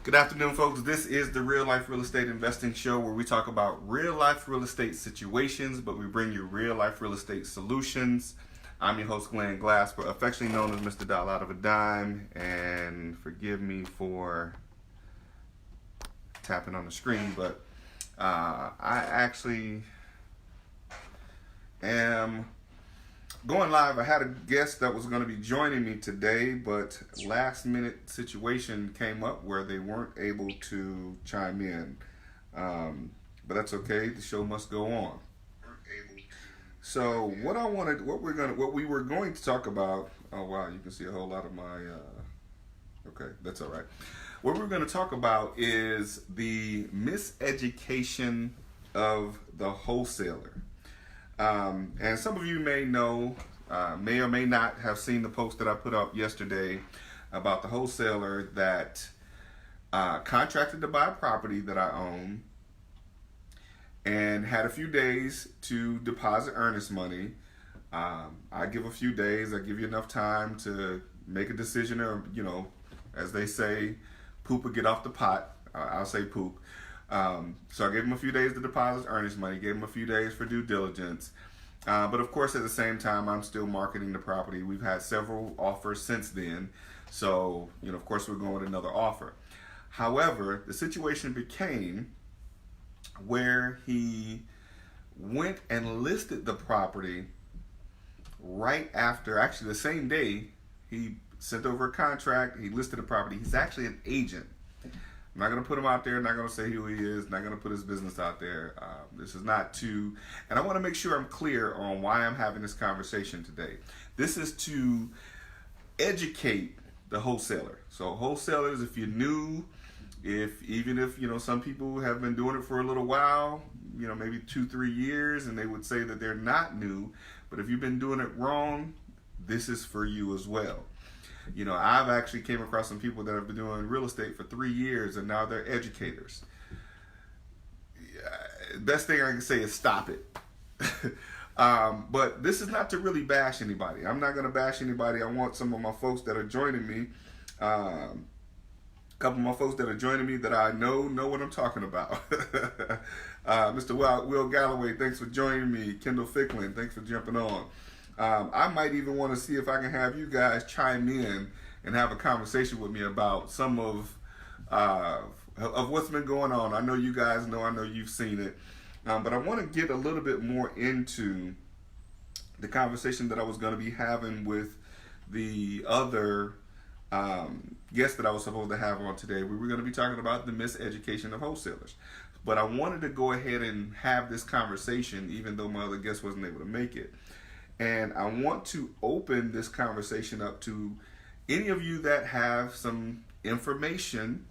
Good afternoon, folks. This is the Real Life Real Estate Investing Show where we talk about real life real estate situations, but we bring you real life real estate solutions. I'm your host, Glen, Glasper, affectionately known as Mr. Dollar Out of a Dime. And forgive me for tapping on the screen, but I actually am going live. I had a guest that was going to be joining me today, but last minute situation came up where they weren't able to chime in. But that's okay. The show must go on. So what we were going to talk about. Oh wow, you can see a whole lot of my. Okay, that's all right. What we're going to talk about is the miseducation of the wholesaler. And some of you may know, may or may not have seen the post that I put up yesterday about the wholesaler that contracted to buy a property that I own and had a few days to deposit earnest money. I give a few days, I give you enough time to make a decision, or, as they say, poop or get off the pot. I'll say poop. So I gave him a few days to deposit earnest money, gave him a few days for due diligence. But of course, at the same time, I'm still marketing the property. We've had several offers since then. So, of course, we're going with another offer. However, the situation became where he went and listed the property right after, actually the same day, he sent over a contract, he listed the property. He's actually an agent. I'm not going to put him out there, not going to say who he is, not going to put his business out there. This is not to, and I want to make sure I'm clear on why I'm having this conversation today. This is to educate the wholesaler. So wholesalers, if you're new, even if some people have been doing it for a little while, maybe 2-3 years, and they would say that they're not new, but if you've been doing it wrong, this is for you as well. I've actually came across some people that have been doing real estate for 3 years and now they're educators. Best thing I can say is stop it. But this is not to really bash anybody. I'm not going to bash anybody. I want some of my folks that are joining me, a couple of my folks that are joining me that I know what I'm talking about. Mr. Will Galloway, thanks for joining me. Kendall Ficklin, thanks for jumping on. I might even want to see if I can have you guys chime in and have a conversation with me about some of what's been going on. I know you guys know, I know you've seen it, but I want to get a little bit more into the conversation that I was going to be having with the other guest that I was supposed to have on today. We were going to be talking about the miseducation of wholesalers, but I wanted to go ahead and have this conversation even though my other guest wasn't able to make it. And I want to open this conversation up to any of you that have some information,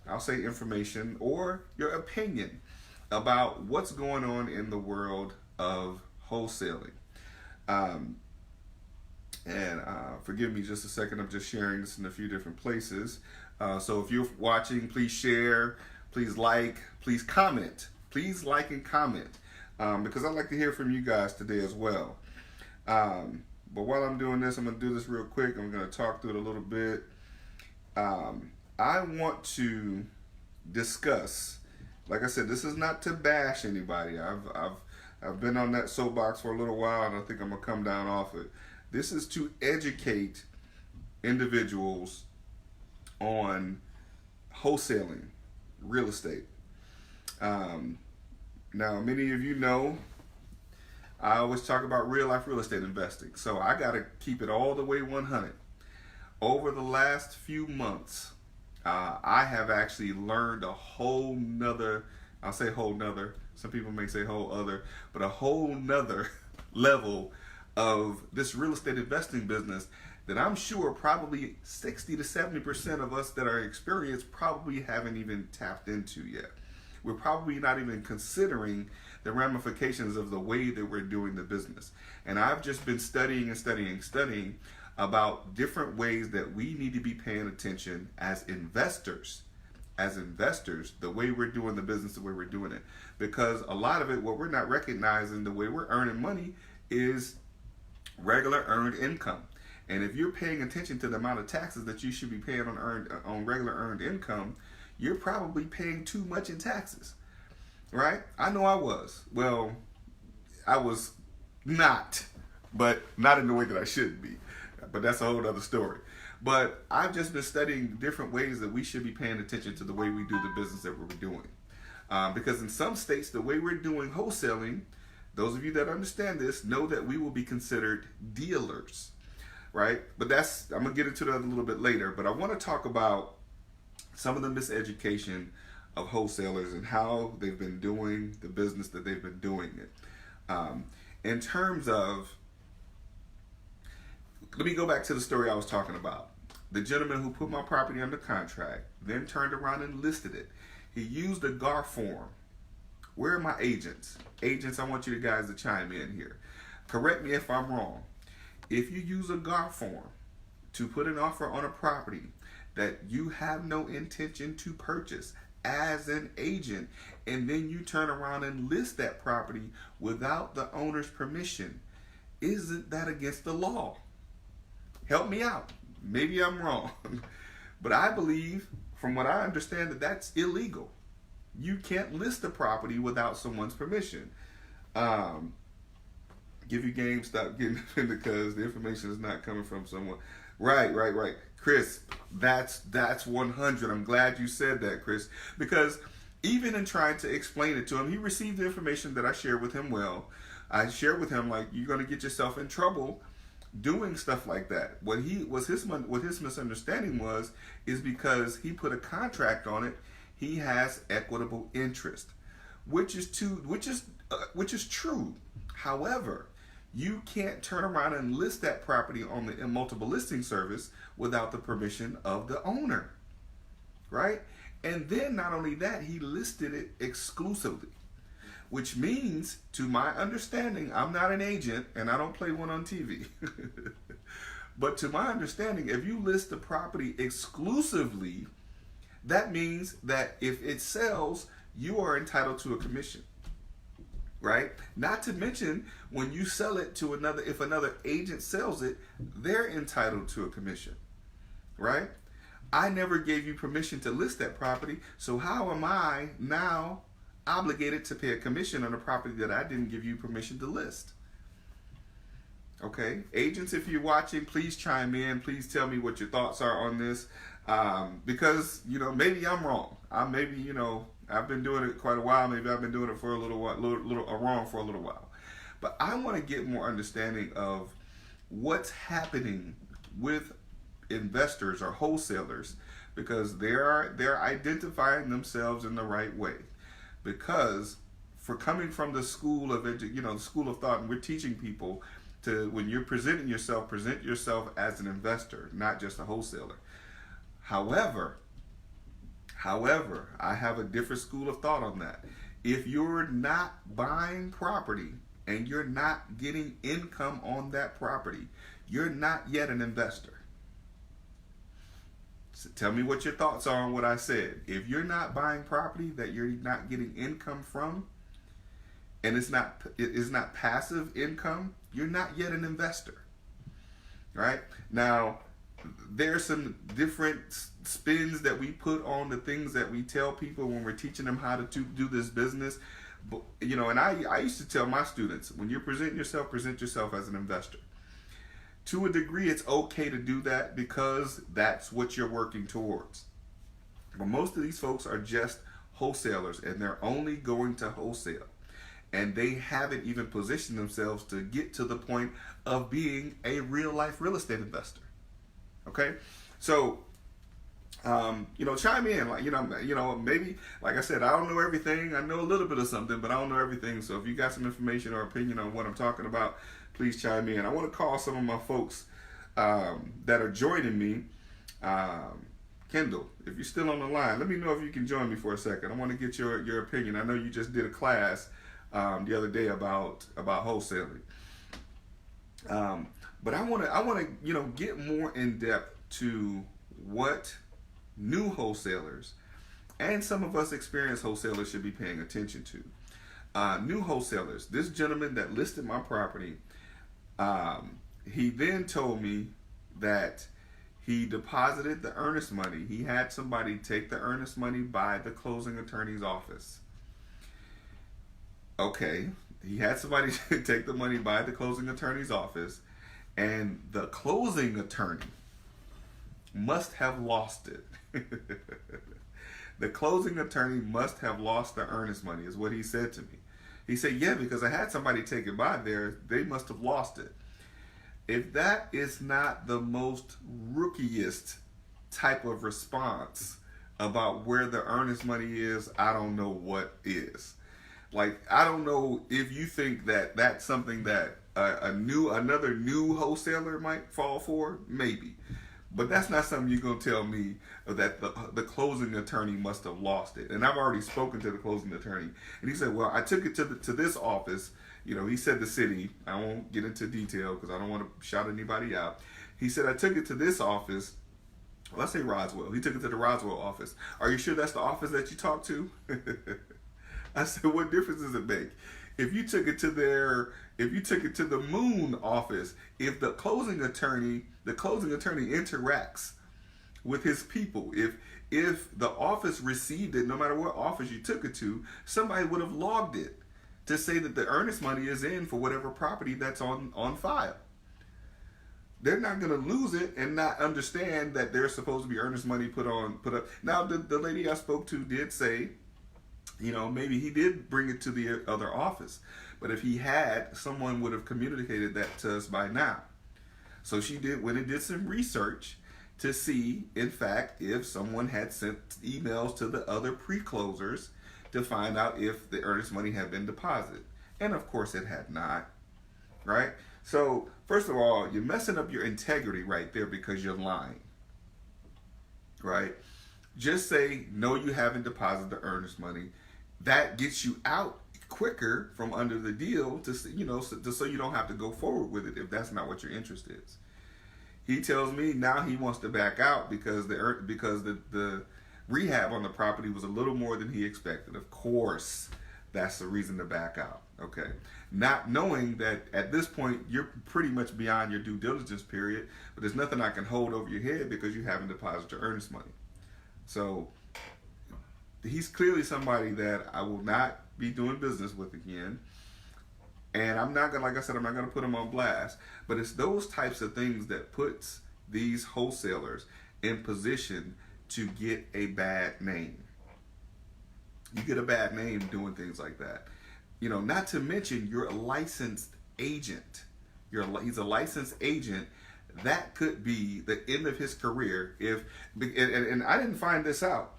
I'll say information, or your opinion about what's going on in the world of wholesaling. Forgive me just a second, I'm just sharing this in a few different places. So if you're watching, please share, please like, please comment. Please like and comment because I'd like to hear from you guys today as well. But while I'm doing this, I'm going to do this real quick. I'm going to talk through it a little bit. I want to discuss, like I said, this is not to bash anybody. I've been on that soapbox for a little while, and I think I'm going to come down off it. This is to educate individuals on wholesaling real estate. Now, many of you know I always talk about real life real estate investing. So I got to keep it all the way 100. Over the last few months, I have actually learned a whole nother, I'll say whole nother, some people may say whole other, but a whole nother level of this real estate investing business that I'm sure probably 60 to 70% of us that are experienced probably haven't even tapped into yet. We're probably not even considering the ramifications of the way that we're doing the business. And I've just been studying about different ways that we need to be paying attention as investors, the way we're doing the business, the way we're doing it. Because a lot of it, what we're not recognizing, the way we're earning money is regular earned income. And if you're paying attention to the amount of taxes that you should be paying on regular earned income, you're probably paying too much in taxes, right? I know I was. Well, I was not, but not in the way that I should be. But that's a whole other story. But I've just been studying different ways that we should be paying attention to the way we do the business that we're doing. Because in some states, the way we're doing wholesaling, those of you that understand this know that we will be considered dealers, right? But I'm going to get into that a little bit later. But I want to talk about some of the miseducation of wholesalers and how they've been doing the business that they've been doing it. In terms of, let me go back to the story I was talking about. The gentleman who put my property under contract, then turned around and listed it. He used a GAR form. Where are my agents? Agents, I want you guys to chime in here. Correct me if I'm wrong. If you use a GAR form to put an offer on a property that you have no intention to purchase as an agent, and then you turn around and list that property without the owner's permission, isn't that against the law? Help me out. Maybe I'm wrong. But I believe, from what I understand, that that's illegal. You can't list a property without someone's permission. Give you game, stop getting offended because the information is not coming from someone. Right. Chris, that's 100. I'm glad you said that, Chris. Because even in trying to explain it to him, he received the information that I shared with him well. I shared with him, like, you're going to get yourself in trouble doing stuff like that. What his misunderstanding is because he put a contract on it, he has equitable interest, which is true. However, you can't turn around and list that property on the multiple listing service without the permission of the owner, right? And then not only that, he listed it exclusively, which means, to my understanding, I'm not an agent and I don't play one on TV. But to my understanding, if you list the property exclusively, that means that if it sells, you are entitled to a commission, right? Not to mention, when you sell it to if another agent sells it, they're entitled to a commission, right? I never gave you permission to list that property, so how am I now obligated to pay a commission on a property that I didn't give you permission to list? Okay, agents, if you're watching, please chime in. Please tell me what your thoughts are on this, because maybe I'm wrong. I've been doing it quite a while. Maybe I've been doing it for a little while, wrong for a little while. But I want to get more understanding of what's happening with investors or wholesalers, because they're identifying themselves in the right way. Because for coming from the school of school of thought, and we're teaching people to, when you're presenting yourself, present yourself as an investor, not just a wholesaler. However, I have a different school of thought on that. If you're not buying property and you're not getting income on that property, you're not yet an investor. So tell me what your thoughts are on what I said. If you're not buying property that you're not getting income from, and it's not passive income, you're not yet an investor, right? Now, there's some different spins that we put on the things that we tell people when we're teaching them how to do this business. But, and I used to tell my students, when you're presenting yourself, present yourself as an investor. To a degree, it's okay to do that because that's what you're working towards. But most of these folks are just wholesalers, and they're only going to wholesale. And they haven't even positioned themselves to get to the point of being a real-life real estate investor. Okay? So, chime in. Maybe, like I said, I don't know everything. I know a little bit of something, but I don't know everything. So if you got some information or opinion on what I'm talking about, please chime in. I want to call some of my folks that are joining me. Kendall, if you're still on the line, let me know if you can join me for a second. I want to get your opinion. I know you just did a class the other day about wholesaling. But I want to get more in depth to what new wholesalers and some of us experienced wholesalers should be paying attention to. New wholesalers. This gentleman that listed my property, he then told me that He deposited the earnest money. He had somebody take the earnest money by the closing attorney's office. Okay, he had somebody take the money by the closing attorney's office, and the closing attorney must have lost it. The closing attorney must have lost the earnest money, is what he said to me. He said, yeah, because I had somebody take it by there, they must have lost it. If that is not the most rookiest type of response about where the earnest money is, I don't know what is. Like, I don't know if you think that that's something that another new wholesaler might fall for, maybe. But that's not something you're going to tell me that the closing attorney must have lost it. And I've already spoken to the closing attorney. And he said, well, I took it to this office. You know, he said the city. I won't get into detail because I don't want to shout anybody out. He said, I took it to this office. Well, let's say Roswell. He took it to the Roswell office. Are you sure that's the office that you talked to? I said, what difference does it make? If you took it to the Moon office, if the closing attorney interacts with his people, if the office received it, no matter what office you took it to, somebody would have logged it to say that the earnest money is in for whatever property that's on file. They're not going to lose it and not understand that there's supposed to be earnest money put up. Now, the lady I spoke to did say, you know, maybe he did bring it to the other office, but if he had, someone would have communicated that to us by now. So she went and did some research to see, in fact, if someone had sent emails to the other pre-closers to find out if the earnest money had been deposited. And of course it had not, right? So first of all, you're messing up your integrity right there because you're lying, right? Just say, no, you haven't deposited the earnest money. That gets you out quicker from under the deal so you don't have to go forward with it if that's not what your interest is. He tells me now he wants to back out because the rehab on the property was a little more than he expected. Of course, that's the reason to back out. Okay, not knowing that at this point you're pretty much beyond your due diligence period, but there's nothing I can hold over your head because you haven't deposited your earnest money. So he's clearly somebody that I will not be doing business with again. And I'm not gonna put him on blast, but it's those types of things that puts these wholesalers in position to get a bad name. You get a bad name doing things like that. You know, not to mention you're a licensed agent. He's a licensed agent. That could be the end of his career and I didn't find this out.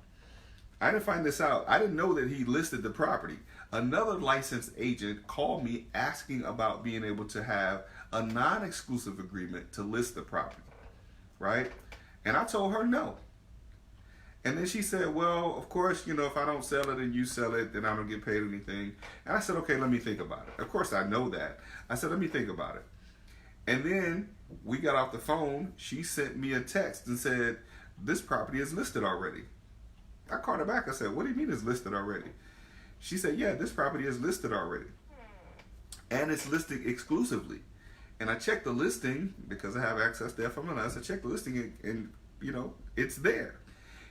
I didn't know that he listed the property. Another licensed agent called me asking about being able to have a non-exclusive agreement to list the property, right? And I told her no. And then she said, well, of course, you know, if I don't sell it and you sell it, then I don't get paid anything. And I said, okay, let me think about it. Of course, I know that. I said, let me think about it. And then we got off the phone. She sent me a text and said, this property is listed already. I called her back. I said, what do you mean it's listed already? She said, yeah, this property is listed already. And it's listed exclusively. And I checked the listing because I have access to FMLS. I checked the listing and you know, it's there.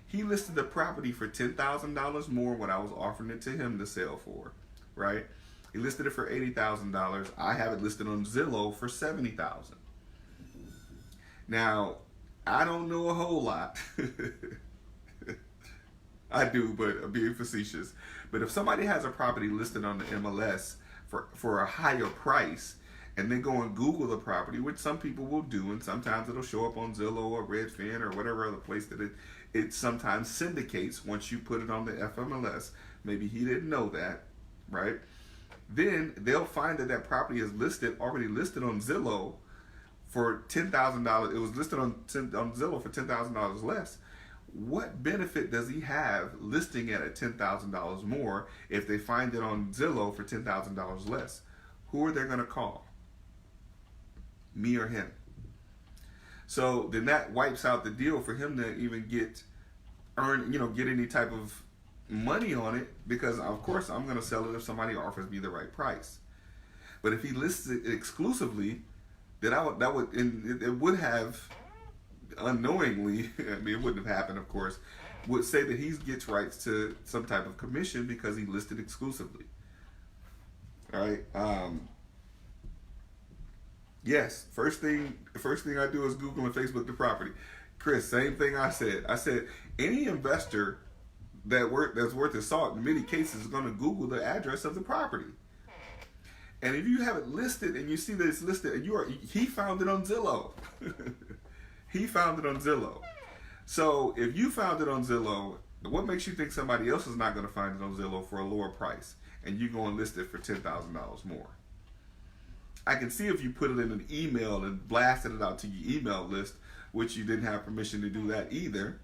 He listed the property for $10,000 more when I was offering it to him to sell for, right? He listed it for $80,000. I have it listed on Zillow for $70,000. Now, I don't know a whole lot. I do, but I'm being facetious. But if somebody has a property listed on the MLS for a higher price, and then go and Google the property, which some people will do, and sometimes it'll show up on Zillow or Redfin or whatever other place that it sometimes syndicates once you put it on the FMLS. Maybe he didn't know that, right? Then they'll find that property is already listed on Zillow for $10,000. It was listed on Zillow for $10,000 less. What benefit does he have listing it at $10,000 more if they find it on Zillow for $10,000 less? Who are they going to call? Me or him? So then that wipes out the deal for him to even get any type of money on it, because of course I'm going to sell it if somebody offers me the right price. But if he lists it exclusively, then it would have unknowingly, I mean, it wouldn't have happened, of course, would say that he gets rights to some type of commission because he listed exclusively. All right. Yes. First thing I do is Google and Facebook the property. Chris, same thing I said. I said any investor that's worth his salt in many cases is going to Google the address of the property. And if you have it listed and you see that it's listed, and he found it on Zillow. He found it on Zillow. So if you found it on Zillow, what makes you think somebody else is not going to find it on Zillow for a lower price, and you go and list it for $10,000 more? I can see if you put it in an email and blasted it out to your email list, which you didn't have permission to do that either.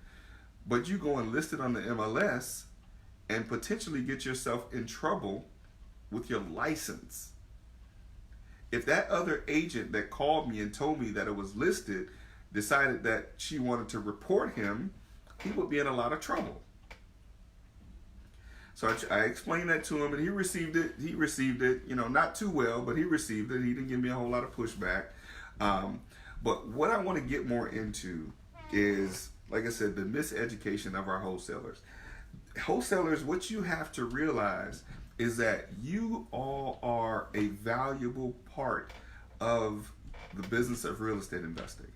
But you go and list it on the MLS and potentially get yourself in trouble with your license. If that other agent that called me and told me that it was listed decided that she wanted to report him, he would be in a lot of trouble. So I explained that to him, and he received it. He received it, not too well, but he received it. He didn't give me a whole lot of pushback. But what I want to get more into is, like I said, the miseducation of our wholesalers. Wholesalers, what you have to realize is that you all are a valuable part of the business of real estate investing.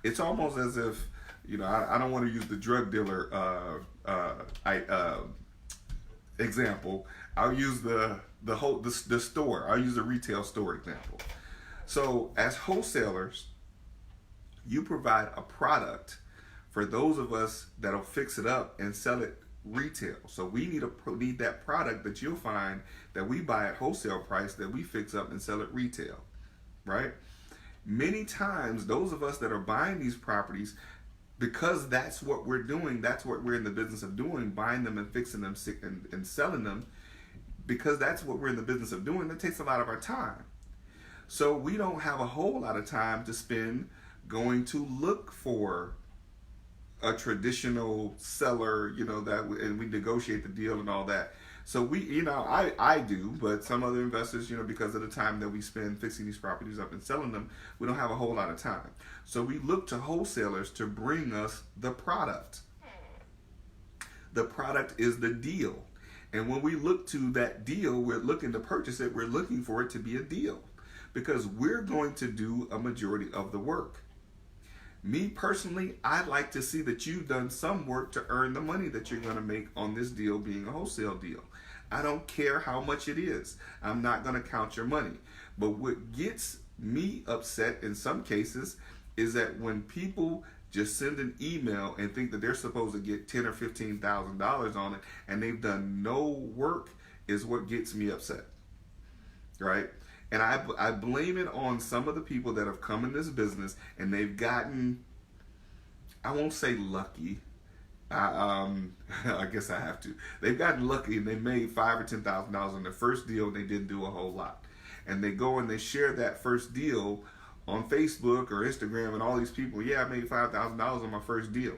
It's almost as if, I don't want to use the drug dealer example. I'll use the store. I'll use the retail store example. So as wholesalers, you provide a product for those of us that'll fix it up and sell it retail. So we need that product that you'll find that we buy at wholesale price that we fix up and sell it retail, right? Many times those of us that are buying these properties, because that's what we're doing, that's what we're in the business of doing, buying them and fixing them and selling them, because that's what we're in the business of doing, that takes a lot of our time. So we don't have a whole lot of time to spend going to look for a traditional seller, and we negotiate the deal and all that. So I do, but some other investors, because of the time that we spend fixing these properties up and selling them, we don't have a whole lot of time. So we look to wholesalers to bring us the product. The product is the deal. And when we look to that deal, we're looking to purchase it, we're looking for it to be a deal, because we're going to do a majority of the work. Me personally, I'd like to see that you've done some work to earn the money that you're going to make on this deal being a wholesale deal. I don't care how much it is. I'm not going to count your money. But what gets me upset in some cases is that when people just send an email and think that they're supposed to get $10,000 or $15,000 on it and they've done no work is what gets me upset, right? And I blame it on some of the people that have come in this business and they've gotten, I won't say lucky, I guess I have to. They've gotten lucky and they made $5,000 or $10,000 on their first deal and they didn't do a whole lot. And they go and they share that first deal on Facebook or Instagram and all these people, I made $5,000 on my first deal.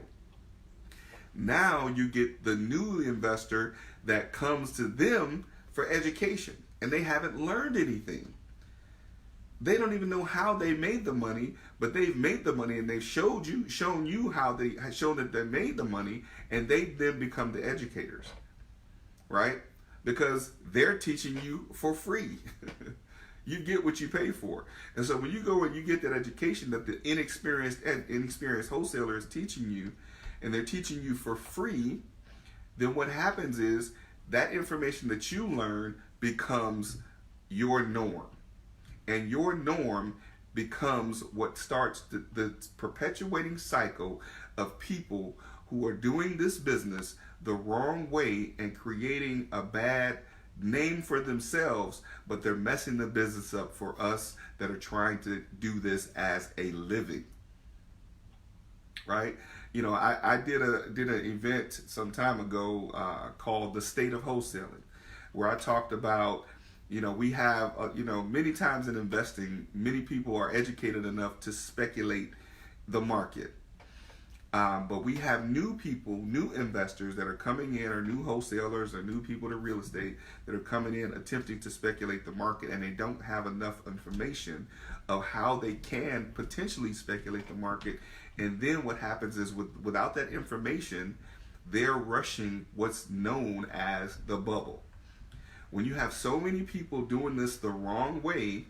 Now you get the new investor that comes to them for education and they haven't learned anything. They don't even know how they made the money, but they've made the money and they've shown you how they shown that they made the money, and they then become the educators, right? Because they're teaching you for free. You get what you pay for. And so when you go and you get that education that the inexperienced wholesaler is teaching you, and they're teaching you for free, then what happens is that information that you learn becomes your norm. And your norm becomes what starts the perpetuating cycle of people who are doing this business the wrong way and creating a bad name for themselves, but they're messing the business up for us that are trying to do this as a living, right? I did an event some time ago called The State of Wholesaling, where I talked about we have, many times in investing, many people are educated enough to speculate the market. But we have new people, new investors that are coming in, or new wholesalers, or new people to real estate that are coming in attempting to speculate the market, and they don't have enough information of how they can potentially speculate the market. And then what happens is without that information, they're rushing what's known as the bubble. When you have so many people doing this the wrong way,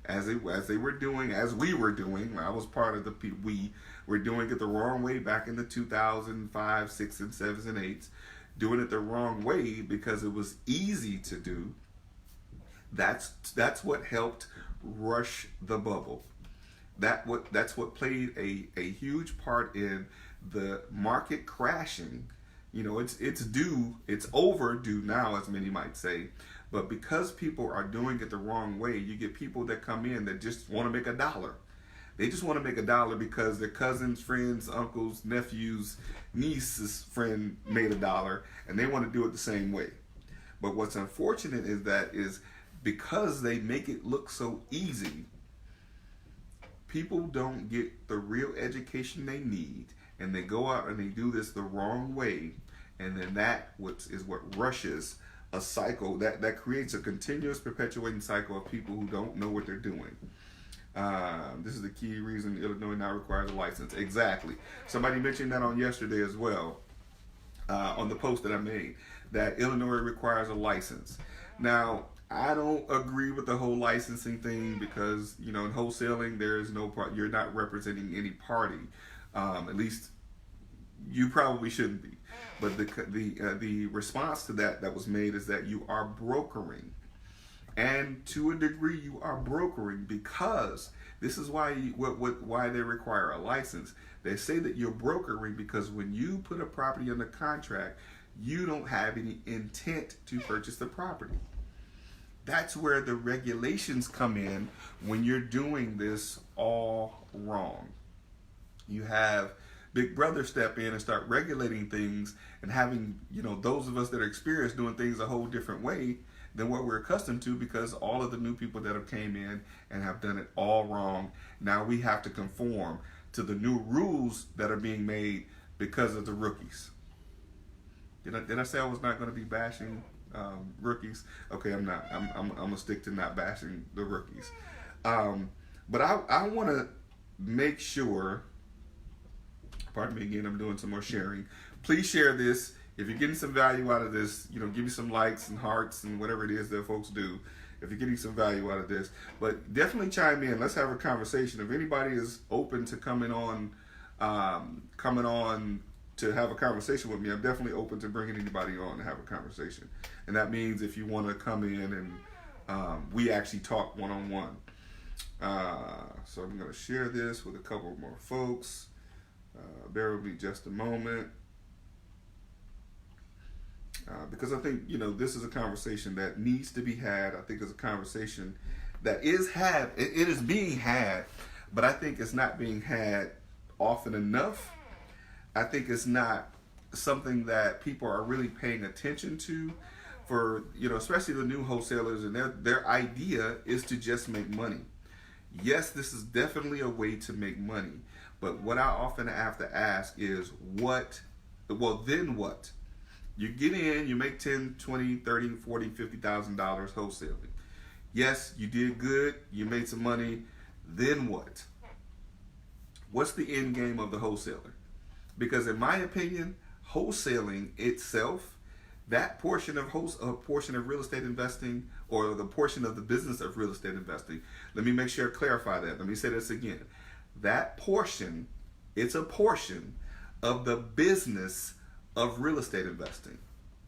as we were doing, I was part of the people. We were doing it the wrong way back in the 2005, 6, and 7s and 8s, doing it the wrong way because it was easy to do. That's what helped rush the bubble. That's what played a huge part in the market crashing. It's overdue now, as many might say. But because people are doing it the wrong way, you get people that come in that just want to make a dollar. They just want to make a dollar because their cousins, friends, uncles, nephews, niece's friend made a dollar, and they want to do it the same way. But what's unfortunate is because they make it look so easy, people don't get the real education they need, and they go out and they do this the wrong way, and then that is what rushes a cycle that creates a continuous perpetuating cycle of people who don't know what they're doing. This is the key reason Illinois now requires a license. Exactly. Somebody mentioned that on yesterday as well, on the post that I made, that Illinois requires a license. Now, I don't agree with the whole licensing thing because, in wholesaling, there is no part. You're not representing any party. At least you probably shouldn't be. But the response to that was made is that you are brokering, and to a degree you are brokering because this is why why they require a license. They say that you're brokering because when you put a property under contract, you don't have any intent to purchase the property. That's where the regulations come in when you're doing this all wrong. You have Big Brother step in and start regulating things and having, those of us that are experienced doing things a whole different way than what we're accustomed to because all of the new people that have came in and have done it all wrong, now we have to conform to the new rules that are being made because of the rookies. Did I say I was not going to be bashing rookies? Okay, I'm not. I'm gonna stick to not bashing the rookies. But I want to make sure. Pardon me again. I'm doing some more sharing. Please share this. If you're getting some value out of this, give me some likes and hearts and whatever it is that folks do. If you're getting some value out of this, but definitely chime in. Let's have a conversation. If anybody is open to coming on to have a conversation with me, I'm definitely open to bringing anybody on to have a conversation. And that means if you want to come in and we actually talk one-on-one. So I'm going to share this with a couple more folks. Bear with me just a moment. Because I think, this is a conversation that needs to be had. I think it's a conversation that is it is being had, but I think it's not being had often enough. I think it's not something that people are really paying attention to for, especially the new wholesalers, and their idea is to just make money. Yes, this is definitely a way to make money, but what I often have to ask is then what? You get in, you make $10, $20, $30, $40, $50,000 wholesaling. Yes, you did good, you made some money, then what? What's the end game of the wholesaler? Because in my opinion, wholesaling itself, that portion of real estate investing, or the portion of the business of real estate investing, let me make sure I clarify that. Let me say this again. That portion, it's a portion of the business of real estate investing.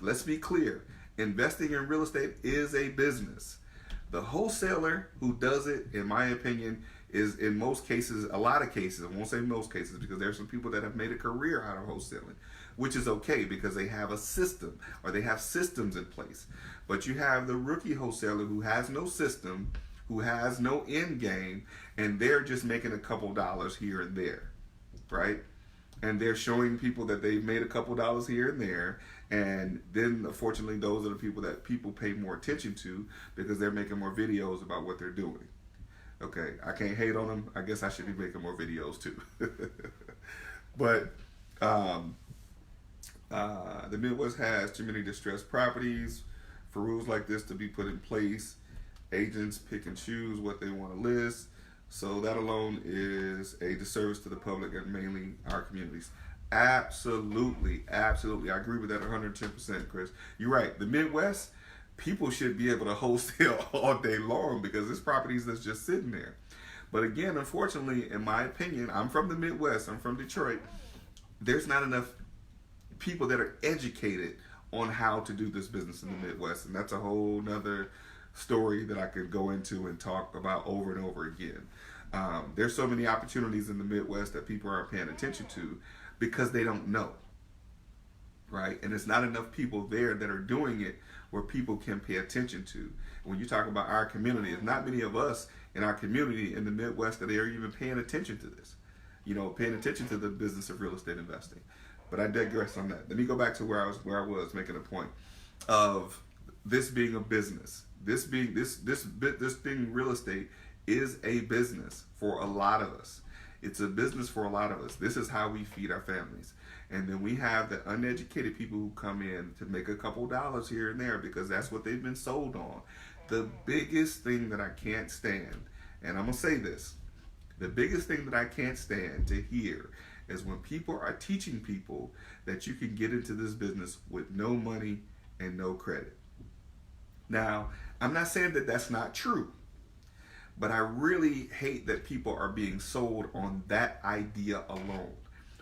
Let's be clear. Investing in real estate is a business. The wholesaler who does it, in my opinion, is in most cases, a lot of cases, I won't say most cases because there are some people that have made a career out of wholesaling, which is okay because they have a system or they have systems in place. But you have the rookie wholesaler who has no system, who has no end game, and they're just making a couple dollars here and there, right? And they're showing people that they've made a couple dollars here and there. And then, unfortunately, those are the people that people pay more attention to because they're making more videos about what they're doing. Okay, I can't hate on them. I guess I should be making more videos too. But the Midwest has too many distressed properties for rules like this to be put in place. Agents pick and choose what they want to list. So that alone is a disservice to the public and mainly our communities. Absolutely, absolutely. I agree with that 110%, Chris. You're right. The Midwest, people should be able to wholesale all day long because there's properties that's just sitting there. But again, unfortunately, in my opinion, I'm from the Midwest, I'm from Detroit, there's not enough people that are educated on how to do this business in the Midwest. And that's a whole nother story that I could go into and talk about over and over again. There's so many opportunities in the Midwest that people aren't paying attention to because they don't know, right? And it's not enough people there that are doing it where people can pay attention to. When you talk about our community, it's not many of us in our community in the Midwest that are even paying attention to this, paying attention to the business of real estate investing. But I digress on that. Let me go back to where I was making a point of this being a business. This being real estate is a business for a lot of us. It's a business for a lot of us. This is how we feed our families. And then we have the uneducated people who come in to make a couple dollars here and there because that's what they've been sold on. The biggest thing that I can't stand, and I'm going to say this, the biggest thing that I can't stand to hear is when people are teaching people that you can get into this business with no money and no credit. Now, I'm not saying that that's not true, but I really hate that people are being sold on that idea alone.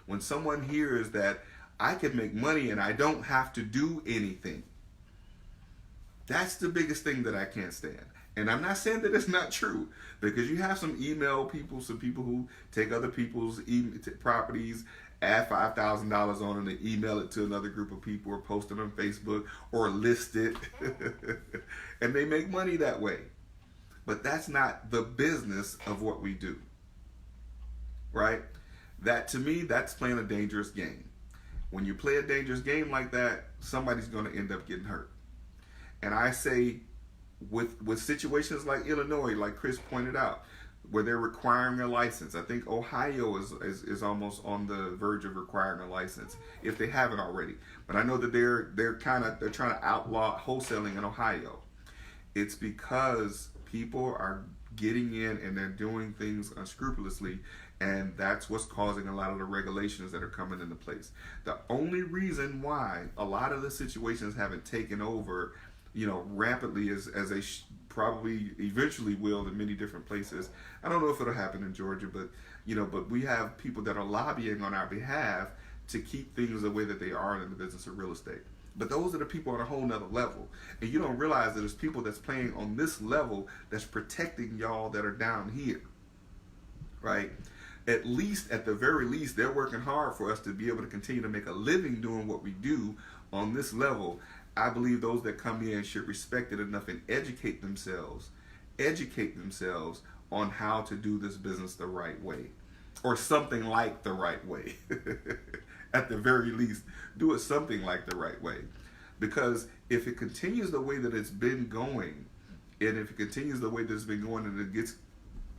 When someone hears that I can make money and I don't have to do anything, that's the biggest thing that I can't stand. And I'm not saying that it's not true, because you have some people who take other people's properties, add $5,000 on it and email it to another group of people or post it on Facebook or list it. And they make money that way. But that's not the business of what we do. Right? That, to me, that's playing a dangerous game. When you play a dangerous game like that, somebody's going to end up getting hurt. And I say, with situations like Illinois, like Chris pointed out, where they're requiring a license. I think Ohio is almost on the verge of requiring a license if they haven't already. But I know that they're trying to outlaw wholesaling in Ohio. It's because people are getting in and they're doing things unscrupulously, and that's what's causing a lot of the regulations that are coming into place. The only reason why a lot of the situations haven't taken over rampantly as they probably eventually will in many different places. I don't know if it'll happen in Georgia, but we have people that are lobbying on our behalf to keep things the way that they are in the business of real estate. But those are the people on a whole nother level. And you don't realize that there's people that's playing on this level that's protecting y'all that are down here. Right? At the very least, they're working hard for us to be able to continue to make a living doing what we do on this level. I believe those that come in should respect it enough and educate themselves on how to do this business the right way, or something like the right way. At the very least, do it something like the right way. Because if it continues the way that it's been going, and if it continues the way that it's been going and it gets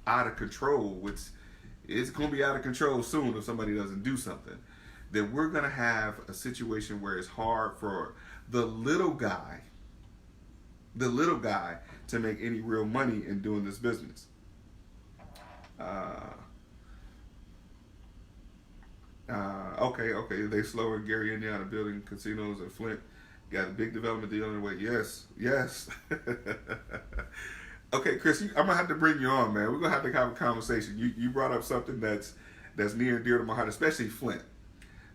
out of control, which it's going to be out of control soon if somebody doesn't do something, then we're going to have a situation where it's hard for the little guy to make any real money in doing this business. Okay. They slow in Gary, Indiana, building casinos in Flint. Got a big development deal on the way. Yes. Okay, Chris, I'm gonna have to bring you on, man. We're gonna have to have a conversation. You brought up something that's near and dear to my heart, especially Flint.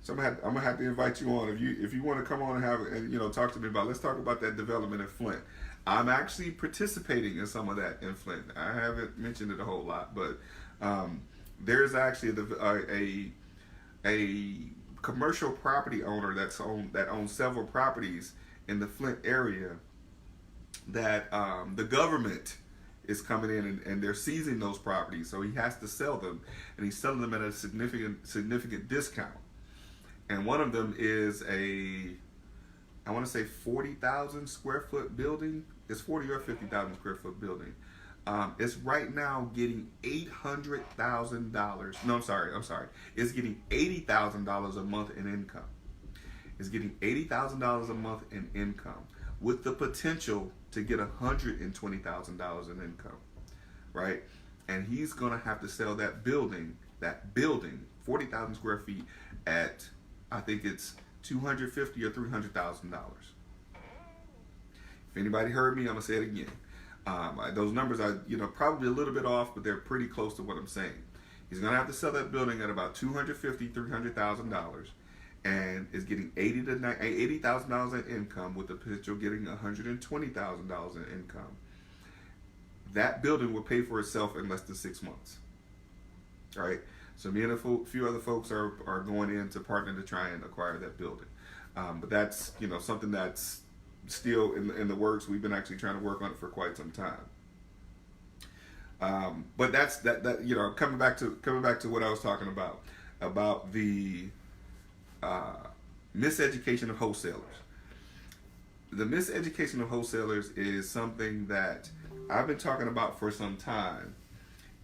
So I'm gonna have to invite you on. If you want to come on and talk to me about. Let's talk about that development in Flint. I'm actually participating in some of that in Flint. I haven't mentioned it a whole lot, but there's actually a commercial property owner that owns several properties in the Flint area that the government is coming in and they're seizing those properties. So he has to sell them, and he's selling them at a significant discount. And one of them is I want to say 40,000 square foot building. It's 40 or 50,000 square foot building. It's right now getting $800,000. No, I'm sorry. It's getting $80,000 a month in income. It's getting $80,000 a month in income with the potential to get $120,000 in income, right? and he's going to have to sell that building, 40,000 square feet, at, I think it's $250,000 or $300,000. If anybody heard me, I'm gonna say it again. Those numbers are, probably a little bit off, but they're pretty close to what I'm saying. He's gonna have to sell that building at about $250,000, $300,000, and is getting $80,000 in income, with the potential of getting $120,000 in income. That building will pay for itself in less than 6 months. All right. So me and a few other folks are going in to partner to try and acquire that building. But that's something that's still in the works. We've been actually trying to work on it for quite some time. But that's coming back to what I was talking about the miseducation of wholesalers. The miseducation of wholesalers is something that I've been talking about for some time,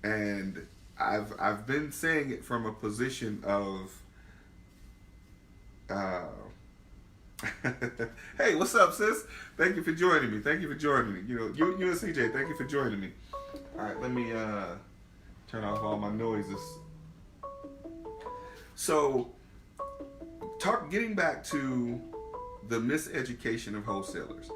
and I've been saying it from a position of hey, what's up, sis? Thank you for joining me. You and CJ, thank you for joining me. All right, let me turn off all my noises. So, getting back to the miseducation of wholesalers.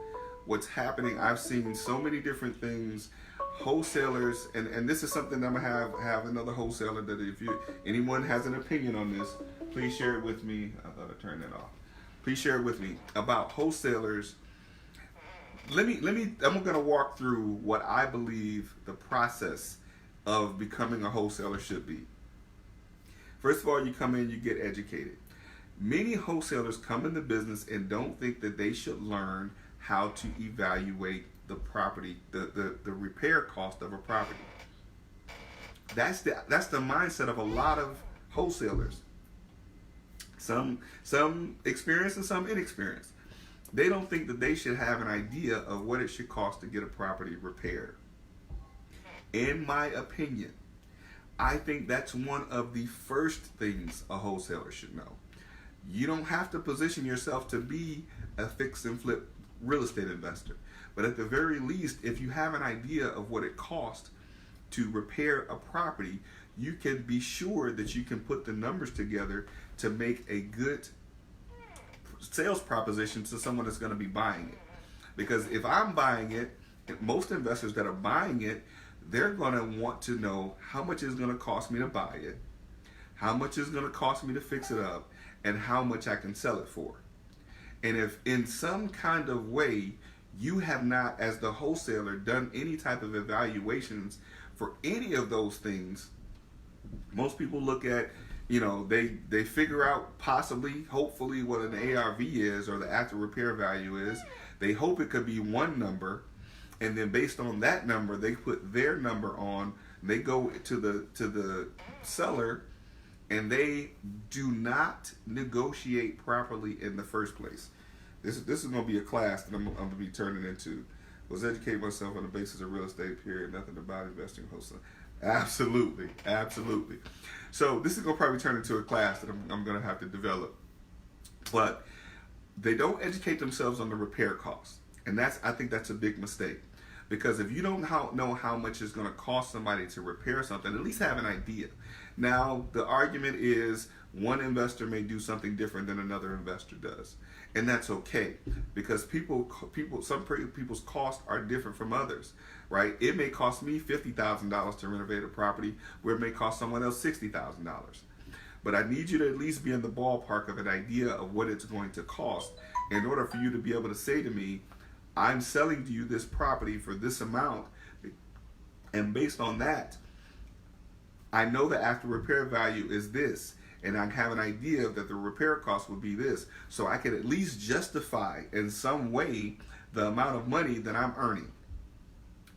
What's happening, I've seen so many different things. Wholesalers, and this is something I'm gonna have another wholesaler that if anyone has an opinion on this, please share it with me. I thought I turned that off. Please share it with me about wholesalers. I'm gonna walk through what I believe the process of becoming a wholesaler should be. First of all, you come in, you get educated. Many wholesalers come into business and don't think that they should learn how to evaluate the property, the repair cost of a property. That's the mindset of a lot of wholesalers. Some experienced and some inexperienced. They don't think that they should have an idea of what it should cost to get a property repaired. In my opinion, I think that's one of the first things a wholesaler should know. You don't have to position yourself to be a fix and flip real estate investor. But at the very least, if you have an idea of what it costs to repair a property, you can be sure that you can put the numbers together to make a good sales proposition to someone that's going to be buying it. Because if I'm buying it, most investors that are buying it, they're going to want to know how much it's going to cost me to buy it, how much it's going to cost me to fix it up, and how much I can sell it for. And if in some kind of way you have not, as the wholesaler, done any type of evaluations for any of those things, most people look at, they figure out possibly, hopefully, what an ARV is or the after repair value is. They hope it could be one number, and then based on that number, they put their number on. They go to the seller, and they do not negotiate properly in the first place. This is going to be a class that I'm going to be turning into. Was educate myself on the basis of real estate, period. Nothing about investing in wholesale. Absolutely. So this is going to probably turn into a class that I'm going to have to develop. But they don't educate themselves on the repair costs. And I think that's a big mistake. Because if you don't know how much it's going to cost somebody to repair something, at least have an idea. Now, the argument is one investor may do something different than another investor does. And that's okay, because some people's costs are different from others, right? It may cost me $50,000 to renovate a property, where it may cost someone else $60,000. But I need you to at least be in the ballpark of an idea of what it's going to cost in order for you to be able to say to me, I'm selling to you this property for this amount, and based on that, I know the after repair value is this, and I have an idea that the repair cost would be this, so I can at least justify in some way the amount of money that I'm earning.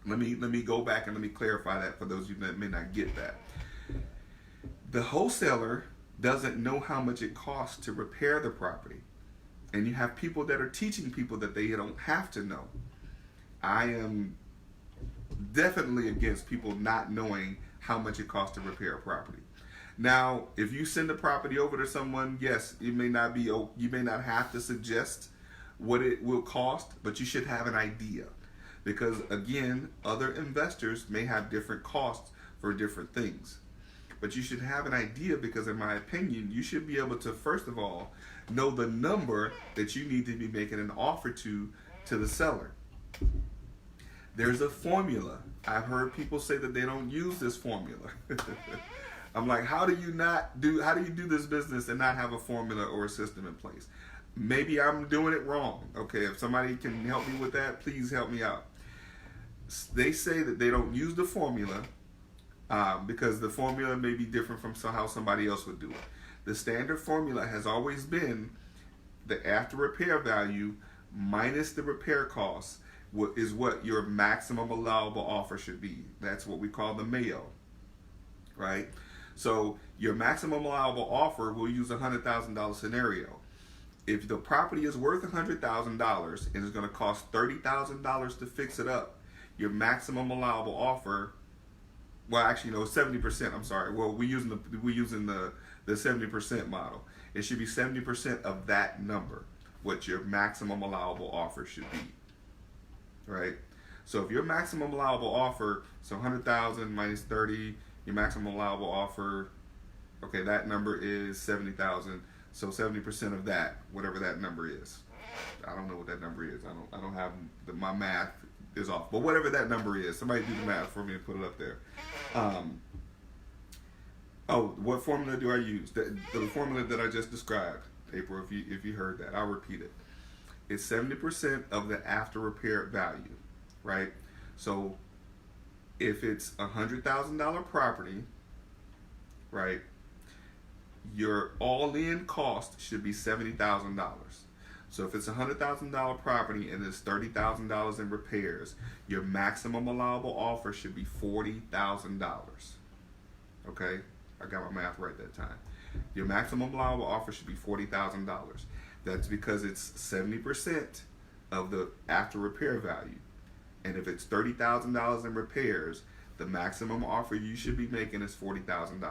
Let me go back and let me clarify that for those of you that may not get that. The wholesaler doesn't know how much it costs to repair the property, and you have people that are teaching people that they don't have to know. I am definitely against people not knowing how much it costs to repair a property. Now, if you send a property over to someone, yes, you may not have to suggest what it will cost, but you should have an idea. Because again, other investors may have different costs for different things. But you should have an idea because, in my opinion, you should be able to, first of all, know the number that you need to be making an offer to the seller. There's a formula. I've heard people say that they don't use this formula. I'm like, how do you do this business and not have a formula or a system in place? Maybe I'm doing it wrong. Okay, if somebody can help me with that, please help me out. They say that they don't use the formula because the formula may be different from how somebody else would do it. The standard formula has always been the after repair value minus the repair costs is what your maximum allowable offer should be. That's what we call the MAO, right? So your maximum allowable offer, we'll use a $100,000 scenario. If the property is worth $100,000 and it's going to cost $30,000 to fix it up, your maximum allowable offer, well, actually, no, 70%. I'm sorry. Well, we're using the 70% model. It should be 70% of that number, what your maximum allowable offer should be, right? So if your maximum allowable offer, so 100,000 minus 30, your maximum allowable offer, okay, that number is 70,000. So 70% of that, whatever that number is, I don't know what that number is. I don't have my math is off, but whatever that number is, somebody do the math for me and put it up there. What formula do I use? The formula that I just described, April. If you heard that, I'll repeat it. It's 70% of the after repair value, right? So if it's $100,000 property, right, your all-in cost should be $70,000. So if it's a $100,000 property and there's $30,000 in repairs, your maximum allowable offer should be $40,000. Okay, I got my math right that time. Your maximum allowable offer should be $40,000. That's because it's 70% of the after repair value. And if it's $30,000 in repairs, the maximum offer you should be making is $40,000.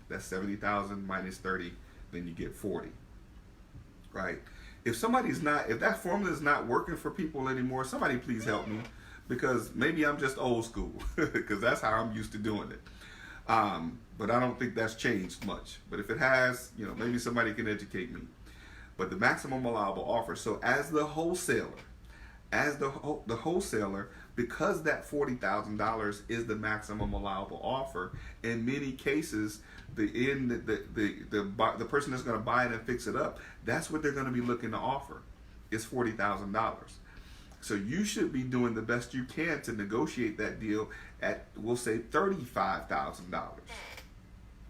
That's 70,000 minus 30, then you get 40. Right? If that formula is not working for people anymore, somebody please help me, because maybe I'm just old school, because that's how I'm used to doing it. But I don't think that's changed much. But if it has, maybe somebody can educate me. But the maximum allowable offer. So as the wholesaler, because that $40,000 is the maximum allowable offer, in many cases, the person that's going to buy it and fix it up, that's what they're going to be looking to offer, is $40,000. So you should be doing the best you can to negotiate that deal at, we'll say, $35,000,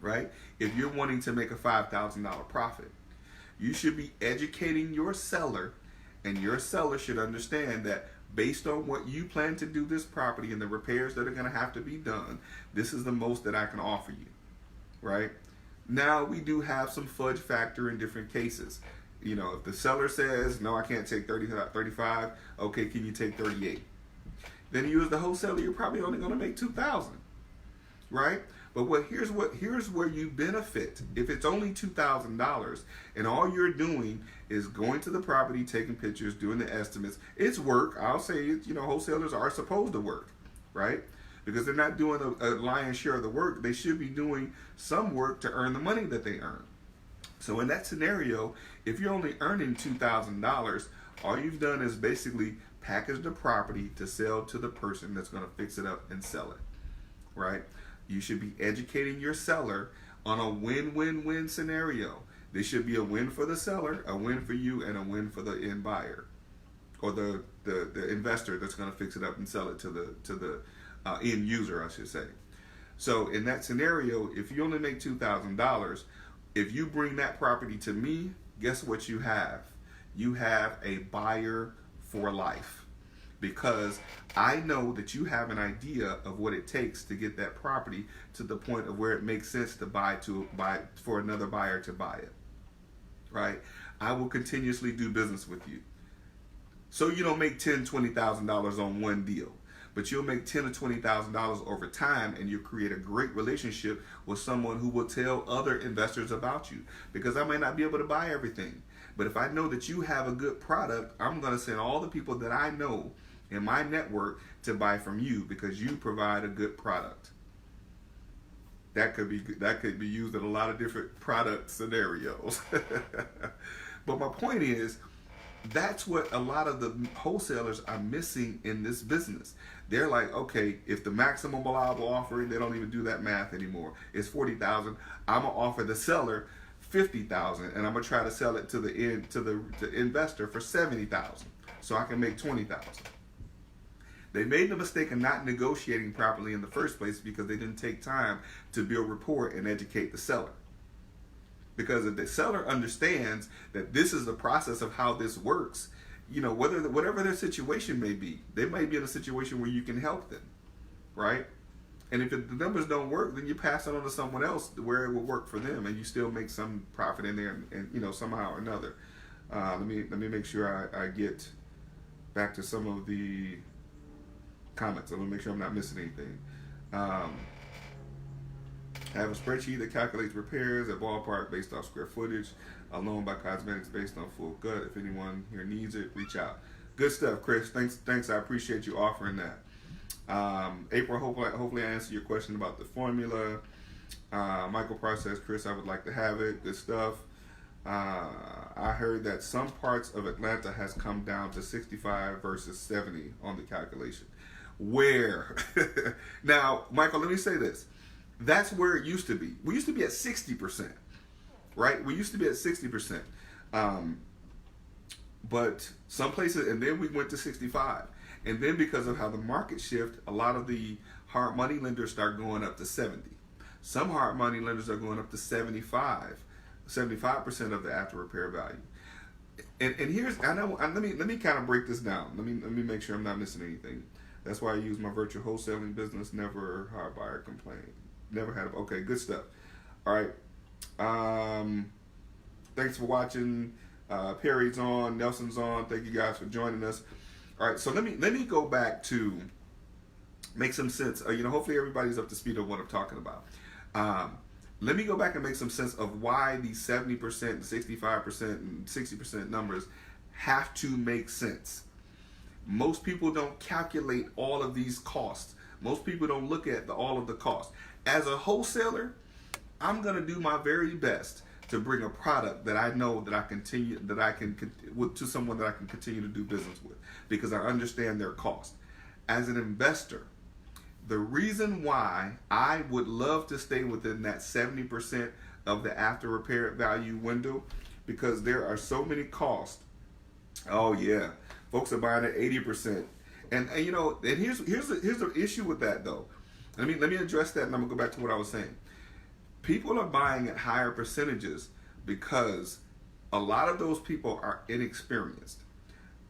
right? If you're wanting to make a $5,000 profit, you should be educating your seller, and your seller should understand that based on what you plan to do this property and the repairs that are going to have to be done, this is the most that I can offer you, right? Now, we do have some fudge factor in different cases. If the seller says, no, I can't take 35, okay, can you take 38? Then you as the wholesaler, you're probably only going to make 2,000, right? But here's where you benefit. If it's only $2,000 and all you're doing is going to the property, taking pictures, doing the estimates, it's work. I'll say it, wholesalers are supposed to work, right? Because they're not doing a lion's share of the work. They should be doing some work to earn the money that they earn. So in that scenario, if you're only earning $2,000, all you've done is basically package the property to sell to the person that's going to fix it up and sell it, right? You should be educating your seller on a win-win-win scenario. There should be a win for the seller, a win for you, and a win for the end buyer, or the investor that's going to fix it up and sell it to the end user, I should say. So in that scenario, if you only make $2,000, if you bring that property to me, guess what you have? You have a buyer for life. Because I know that you have an idea of what it takes to get that property to the point of where it makes sense to buy for another buyer to buy it, right? I will continuously do business with you. So you don't make $10,000, $20,000 on one deal, but you'll make $10,000 or $20,000 over time, and you'll create a great relationship with someone who will tell other investors about you. Because I may not be able to buy everything, but if I know that you have a good product, I'm going to send all the people that I know in my network to buy from you because you provide a good product. that could be used in a lot of different product scenarios. But my point is, that's what a lot of the wholesalers are missing in this business. They're like, okay, if the maximum allowable offering, they don't even do that math anymore. It's 40,000. I'm gonna offer the seller 50,000, and I'm gonna try to sell it to the investor for 70,000, so I can make 20,000. They made the mistake of not negotiating properly in the first place because they didn't take time to build rapport and educate the seller. Because if the seller understands that this is the process of how this works, you know, whatever their situation may be, they might be in a situation where you can help them, right? And if the numbers don't work, then you pass it on to someone else where it will work for them, and you still make some profit in there, and you know, somehow or another. Let me make sure I get back to some of the comments. I want to make sure I'm not missing anything. I have a spreadsheet that calculates repairs at ballpark based off square footage, a loan by cosmetics based on full gut. If anyone here needs it, reach out. Good stuff, Chris. Thanks. I appreciate you offering that. April, hopefully I answered your question about the formula. Michael Process, Chris, I would like to have it. Good stuff. I heard that some parts of Atlanta has come down to 65 versus 70 on the calculation. Where? Now, Michael, let me say this. That's where it used to be. We used to be at 60%, right? We used to be at 60%. But some places, and then we went to 65. And then because of how the market shift, a lot of the hard money lenders start going up to 70. Some hard money lenders are going up to 75% of the after repair value. And here's, let me kind of break this down. Let me make sure I'm not missing anything. That's why I use my virtual wholesaling business. Never hard buyer complaint. Never had it. Okay, good stuff. All right. Thanks for watching. Perry's on. Nelson's on. Thank you guys for joining us. All right. So let me go back to make some sense. Hopefully everybody's up to speed on what I'm talking about. Let me go back and make some sense of why these 70%, 65%, and 60% numbers have to make sense. Most people don't calculate all of these costs. Most people don't look at all of the costs. As a wholesaler, I'm going to do my very best to bring a product that I know that I can to someone that I can continue to do business with, because I understand their cost. As an investor, the reason why I would love to stay within that 70% of the after repair value window, because there are so many costs. Oh yeah, folks are buying at 80%, and here's the issue with that though. Let me address that, and I'm gonna go back to what I was saying. People are buying at higher percentages because a lot of those people are inexperienced.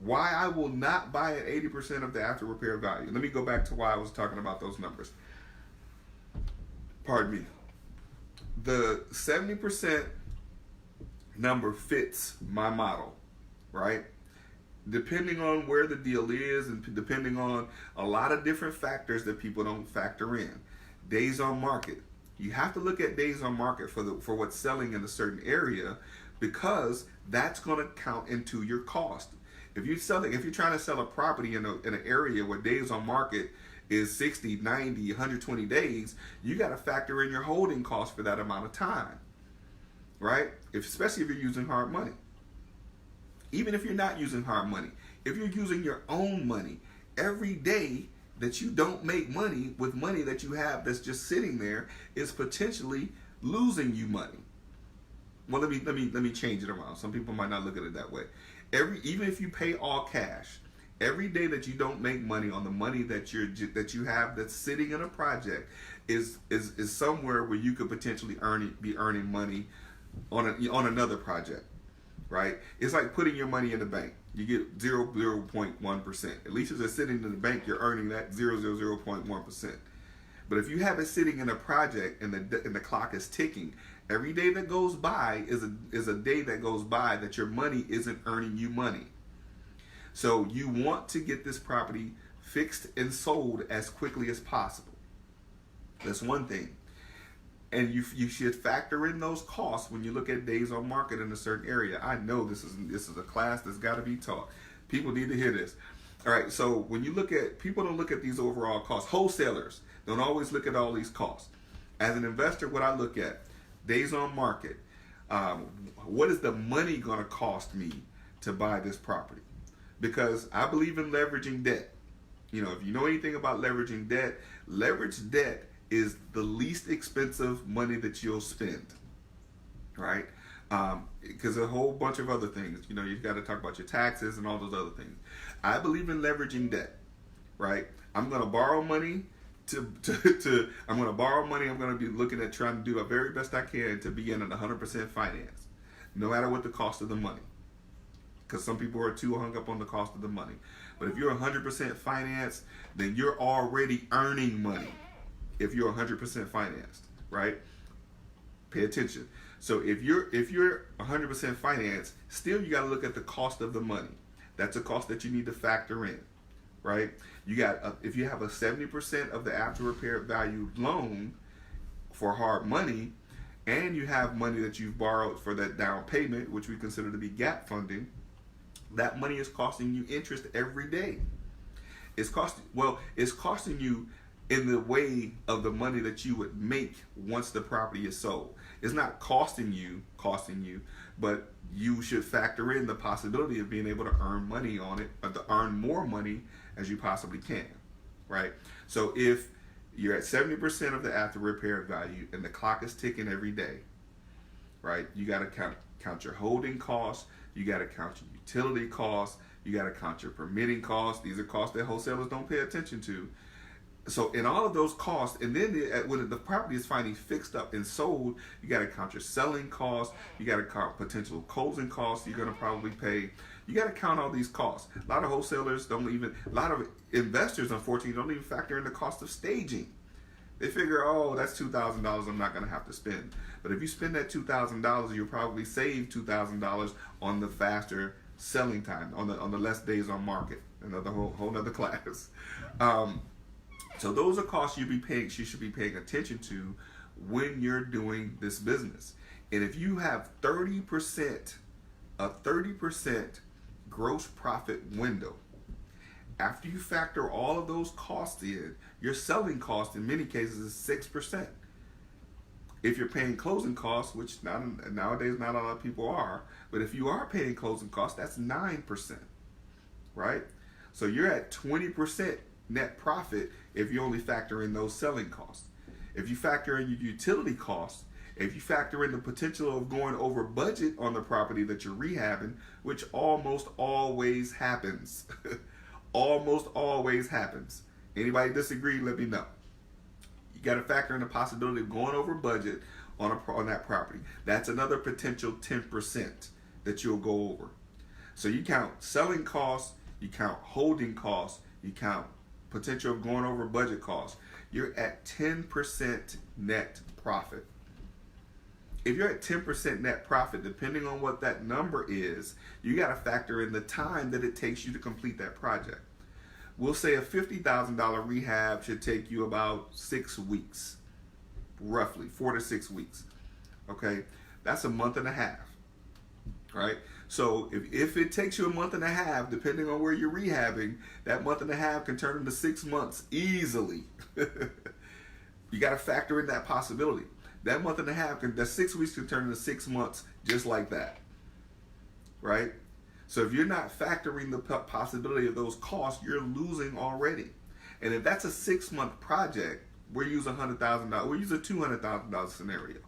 Why I will not buy at 80% of the after repair value. Let me go back to why I was talking about those numbers. Pardon me. The 70% number fits my model, right? Depending on where the deal is and depending on a lot of different factors that people don't factor in. Days on market. You have to look at days on market for what's selling in a certain area, because that's going to count into your cost. If you're trying to sell a property in an area where days on market is 60, 90, 120 days, you got to factor in your holding costs for that amount of time, right? Especially if you're using hard money. Even if you're not using hard money, if you're using your own money, every day that you don't make money with money that you have that's just sitting there is potentially losing you money. Well, let me change it around. Some people might not look at it that way. Even if you pay all cash, every day that you don't make money on the money that you have that's sitting in a project is somewhere where you could potentially be earning money on another project, right? It's like putting your money in the bank. You get 0.1%. At least if it's sitting in the bank, you're earning that 0.1%. But if you have it sitting in a project and the clock is ticking, every day that goes by is a day that goes by that your money isn't earning you money. So you want to get this property fixed and sold as quickly as possible. That's one thing. And you should factor in those costs when you look at days on market in a certain area. I know this is a class that's got to be taught. People need to hear this. All right, so when you look at, people don't look at these overall costs. Wholesalers don't always look at all these costs. As an investor, what I look at, days on market, what is the money going to cost me to buy this property? Because I believe in leveraging debt. You know, if you know anything about leveraging debt, leveraged debt is the least expensive money that you'll spend, right? Because a whole bunch of other things, you know, you've got to talk about your taxes and all those other things. I believe in leveraging debt, right? I'm going to borrow money I'm going to borrow money. I'm going to be looking at trying to do the very best I can to be in at 100% finance, no matter what the cost of the money. Because some people are too hung up on the cost of the money. But if you're 100% financed, then you're already earning money. If you're 100% financed, right? Pay attention. So if you're 100% financed, still you got to look at the cost of the money. That's a cost that you need to factor in, right? You got if you have a 70% of the after repair value loan for hard money, and you have money that you've borrowed for that down payment, which we consider to be gap funding, that money is costing you interest every day. It's costing you in the way of the money that you would make once the property is sold. It's not costing you, but you should factor in the possibility of being able to earn money on it, or to earn more money as you possibly can, right? So if you're at 70% of the after repair value and the clock is ticking every day, right? You got to count your holding costs, you got to count your utility costs, you got to count your permitting costs. These are costs that wholesalers don't pay attention to. So in all of those costs, and then when the property is finally fixed up and sold, you got to count your selling costs, you got to count potential closing costs you're going to probably pay. You got to count all these costs. A lot of wholesalers a lot of investors, unfortunately, don't even factor in the cost of staging. They figure, oh, that's $2,000 I'm not going to have to spend. But if you spend that $2,000, you'll probably save $2,000 on the faster selling time, on the less days on market. Another whole nother class. So those are costs you should be paying attention to when you're doing this business. And if you have a 30% gross profit window, after you factor all of those costs in, your selling cost in many cases is 6%. If you're paying closing costs, which nowadays not a lot of people are, but if you are paying closing costs, that's 9%, right? So you're at 20% net profit if you only factor in those selling costs. If you factor in your utility costs, if you factor in the potential of going over budget on the property that you're rehabbing, which almost always happens. Almost always happens. Anybody disagree, let me know. You got to factor in the possibility of going over budget on that property. That's another potential 10% that you'll go over. So you count selling costs, you count holding costs, you count potential of going over budget costs. You're at 10% net profit. If you're at 10% net profit, depending on what that number is, you got to factor in the time that it takes you to complete that project. We'll say a $50,000 rehab should take you about 6 weeks, roughly 4 to 6 weeks. Okay, that's a month and a half, right? So if it takes you a month and a half, depending on where you're rehabbing, that month and a half can turn into 6 months easily. You got to factor in that possibility. That month and a half, that 6 weeks can turn into 6 months just like that, right? So if you're not factoring the possibility of those costs, you're losing already. And if that's a 6-month project, we'll use $100,000. We'll use a $200,000 scenario.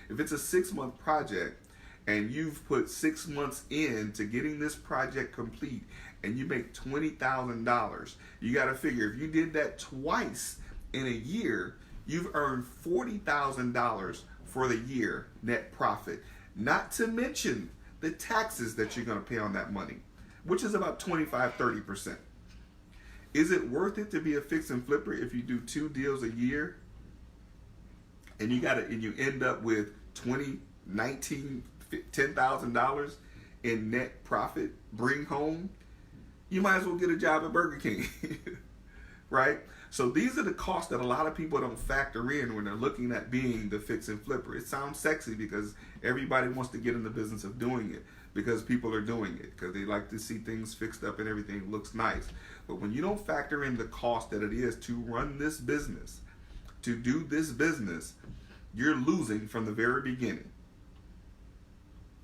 If it's a 6-month project and you've put 6 months into getting this project complete and you make $20,000, you got to figure if you did that twice in a year, you've earned $40,000 for the year net profit, not to mention the taxes that you're going to pay on that money, which is about 25-30%. Is it worth it to be a fix and flipper if you do 2 deals a year and you end up with $10,000 in net profit bring home? You might as well get a job at Burger King, right? So these are the costs that a lot of people don't factor in when they're looking at being the fix and flipper. It sounds sexy because everybody wants to get in the business of doing it because people are doing it because they like to see things fixed up and everything looks nice. But when you don't factor in the cost that it is to run this business, to do this business, you're losing from the very beginning.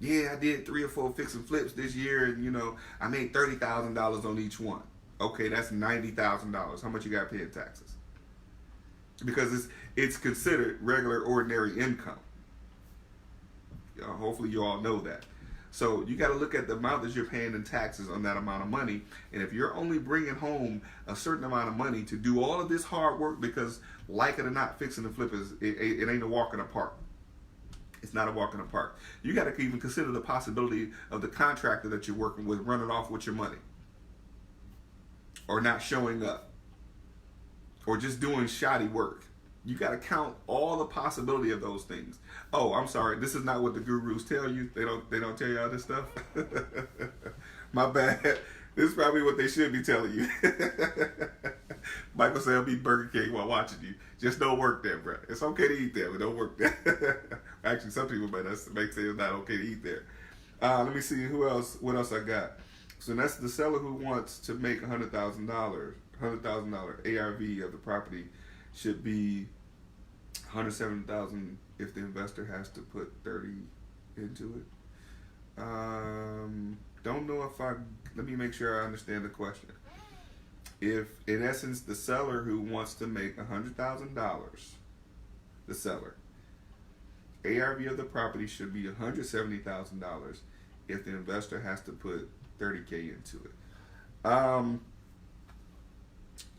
Yeah, I did 3 or 4 fix and flips this year, and I made $30,000 on each one. Okay, that's $90,000. How much you got to pay in taxes? Because it's considered regular, ordinary income. Hopefully, you all know that. So you got to look at the amount that you're paying in taxes on that amount of money, and if you're only bringing home a certain amount of money to do all of this hard work, because like it or not, fixing and flip it ain't a walk in the park. It's not a walk in the park. You got to even consider the possibility of the contractor that you're working with running off with your money, or not showing up, or just doing shoddy work. You got to count all the possibility of those things. Oh, I'm sorry. This is not what the gurus tell you. They don't tell you all this stuff. My bad. This is probably what they should be telling you. Michael said, "I'll eat Burger King while watching you. Just don't work there, bro. It's okay to eat there, but don't work there." Actually, some people may say it's not okay to eat there. Let me see what else I got. So that's the seller who wants to make $100,000 ARV of the property should be $107,000 if the investor has to put 30 into it. Don't know if let me make sure I understand the question. If, in essence, the seller who wants to make $100,000, the seller, ARV of the property should be $170,000 if the investor has to put $30K into it.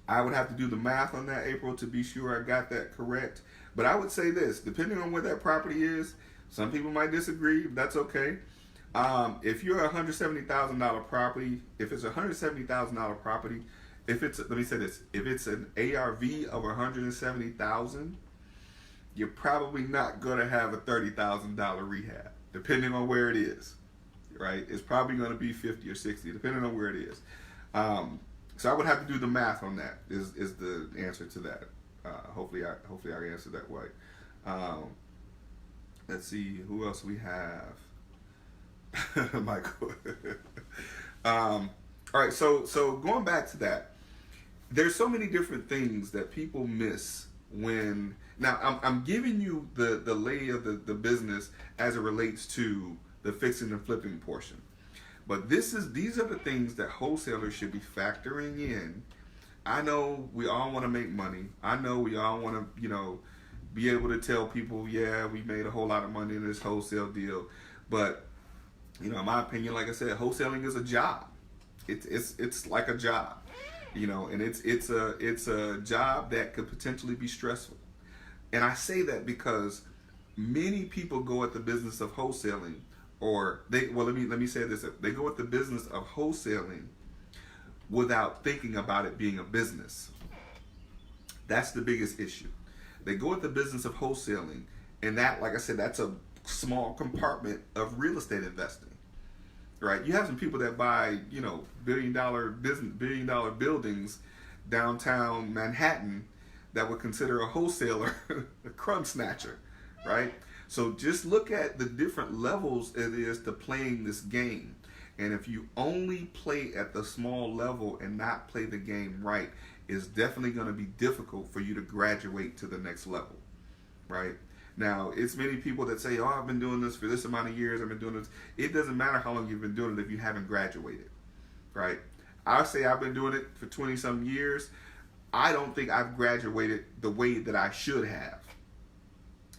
I would have to do the math on that, April, to be sure I got that correct. But I would say this, depending on where that property is, some people might disagree, but that's okay. If you're a $170,000 property, if it's a $170,000 property, let me say this, if it's an ARV of $170,000, you're probably not going to have a $30,000 rehab, depending on where it is, right? It's probably going to be 50 or 60, depending on where it is. So I would have to do the math on that. Is the answer to that? Hopefully I answered that right. Let's see who else we have. Michael. All right. So going back to that, there's so many different things that people miss when. Now I'm giving you the lay of the business as it relates to the fixing and flipping portion. But these are the things that wholesalers should be factoring in. I know we all want to make money. I know we all want to, be able to tell people, yeah, we made a whole lot of money in this wholesale deal. But, in my opinion, like I said, wholesaling is a job. It's like a job, and it's a job that could potentially be stressful. And I say that because many people go at the business of wholesaling. Let me say this. They go at the business of wholesaling without thinking about it being a business. That's the biggest issue. They go at the business of wholesaling, and that, like I said, that's a small compartment of real estate investing, right? You have some people that buy, billion-dollar buildings downtown Manhattan that would consider a wholesaler a crumb snatcher, right? So just look at the different levels it is to playing this game. And if you only play at the small level and not play the game right, it's definitely going to be difficult for you to graduate to the next level, right? Now, it's many people that say, oh, I've been doing this for this amount of years, I've been doing this. It doesn't matter how long you've been doing it if you haven't graduated, right? I say I've been doing it for 20-some years. I don't think I've graduated the way that I should have.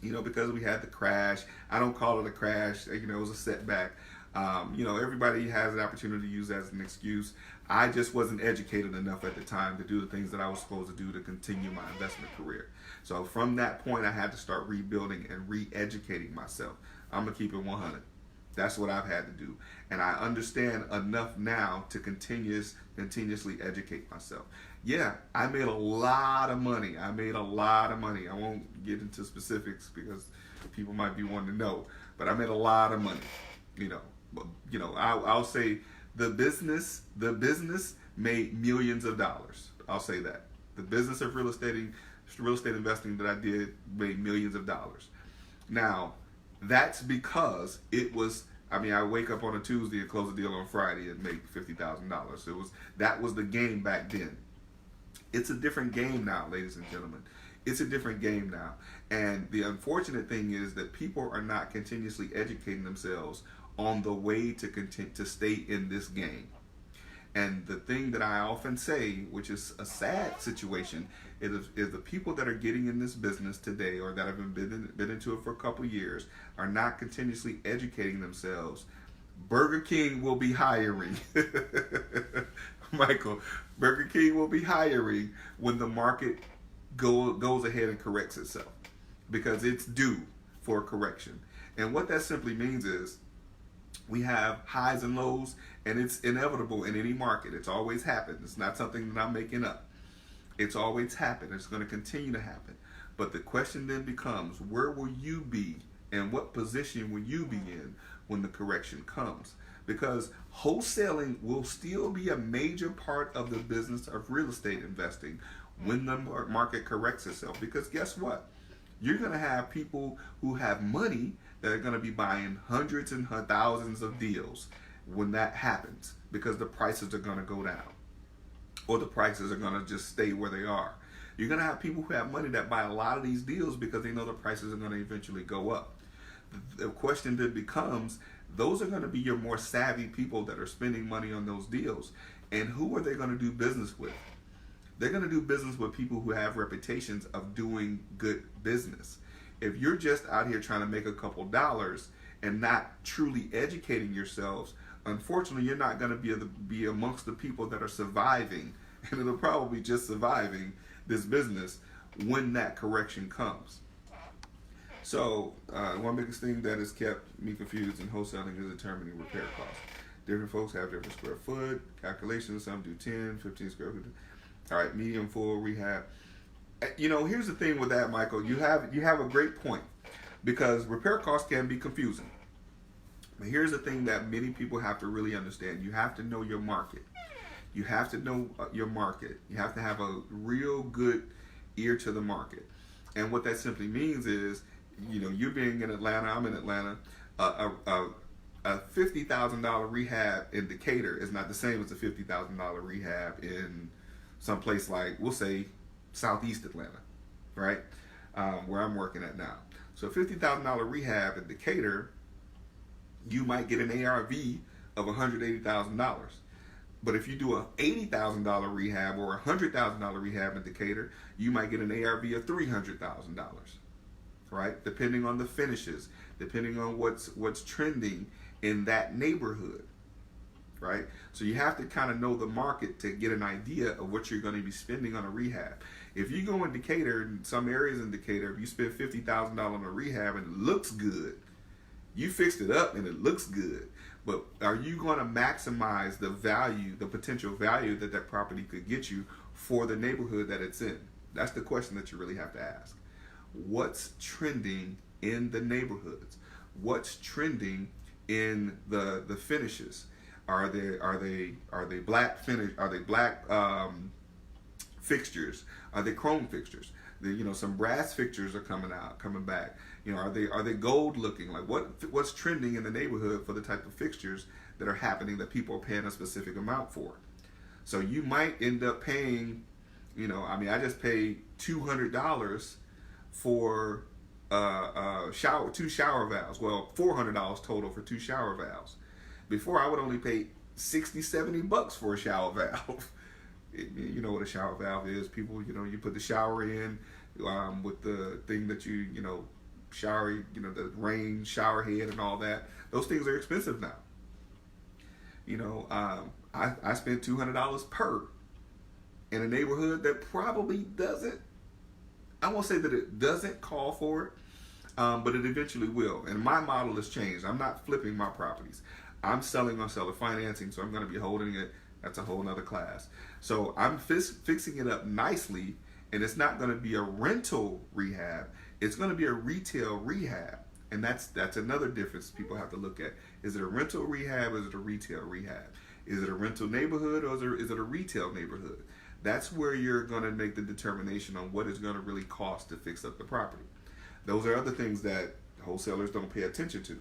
Because we had the crash. I don't call it a crash. It was a setback. Everybody has an opportunity to use that as an excuse. I just wasn't educated enough at the time to do the things that I was supposed to do to continue my investment career. So from that point, I had to start rebuilding and re-educating myself. I'm going to keep it 100. That's what I've had to do. And I understand enough now to continuously educate myself. Yeah, I made a lot of money. I won't get into specifics because people might be wanting to know. But I made a lot of money. I'll say the business made millions of dollars. I'll say that. The business of real estate investing that I did made millions of dollars. Now, that's because I wake up on a Tuesday and close a deal on Friday and make $50,000. That was the game back then. It's a different game now, ladies and gentlemen. It's a different game now. And the unfortunate thing is that people are not continuously educating themselves on the way to continue to stay in this game. And the thing that I often say, which is a sad situation, is the people that are getting in this business today, or that have been into it for a couple of years, are not continuously educating themselves. Burger King will be hiring. Michael, Burger King will be hiring when the market goes ahead and corrects itself, because it's due for a correction. And what that simply means is we have highs and lows, and it's inevitable in any market. It's always happened. It's not something that I'm making up. It's always happened. It's going to continue to happen. But the question then becomes, where will you be, and what position will you be in when the correction comes? Because wholesaling will still be a major part of the business of real estate investing when the market corrects itself. Because guess what? You're going to have people who have money that are going to be buying hundreds and thousands of deals when that happens, because the prices are going to go down, or the prices are going to just stay where they are. You're going to have people who have money that buy a lot of these deals because they know the prices are going to eventually go up. The question then becomes, those are going to be your more savvy people that are spending money on those deals. And who are they going to do business with? They're going to do business with people who have reputations of doing good business. If you're just out here trying to make a couple dollars and not truly educating yourselves, unfortunately, you're not going to be amongst the people that are surviving, and it'll probably just surviving this business when that correction comes. So, one biggest thing that has kept me confused in wholesaling is determining repair costs. Different folks have different square foot calculations. Some do 10, 15 square foot. All right, medium, full, rehab. Here's the thing with that, Michael. You have a great point, because repair costs can be confusing. But here's the thing that many people have to really understand. You have to know your market. You have to know your market. You have to have a real good ear to the market. And what that simply means is, you being in Atlanta, I'm in Atlanta, a $50,000 rehab in Decatur is not the same as a $50,000 rehab in some place like, we'll say, Southeast Atlanta, right? Where I'm working at now. So a $50,000 rehab in Decatur, you might get an ARV of $180,000. But if you do a $80,000 rehab or a $100,000 rehab in Decatur, you might get an ARV of $300,000, right? Depending on the finishes, depending on what's trending in that neighborhood, right? So you have to kind of know the market to get an idea of what you're going to be spending on a rehab. If you go in Decatur, in some areas in Decatur, if you spend $50,000 on a rehab and it looks good, you fixed it up and it looks good. But are you going to maximize the value, the potential value that property could get you for the neighborhood that it's in? That's the question that you really have to ask. What's trending in the neighborhoods? What's trending in the finishes? Are they black finish? Are they black fixtures? Are they chrome fixtures? Some brass fixtures are coming back. Are they gold looking? Like what's trending in the neighborhood for the type of fixtures that are happening that people are paying a specific amount for? So you might end up paying, I just paid $200 for two shower valves. Well, $400 total for two shower valves. Before I would only pay $60-$70 for a shower valve. You know what a shower valve is. People, you put the shower in with the thing that shower, the rain shower head and all that. Those things are expensive now. I spent $200 per in a neighborhood that probably doesn't, I won't say that it doesn't call for it, but it eventually will. And my model has changed. I'm not flipping my properties. I'm selling on seller financing, so I'm going to be holding it. That's a whole nother class. So I'm fixing it up nicely, and it's not going to be a rental rehab. It's going to be a retail rehab. And that's another difference people have to look at. Is it a rental rehab or is it a retail rehab? Is it a rental neighborhood or is it a retail neighborhood? That's where you're going to make the determination on what it's going to really cost to fix up the property. Those are other things that wholesalers don't pay attention to.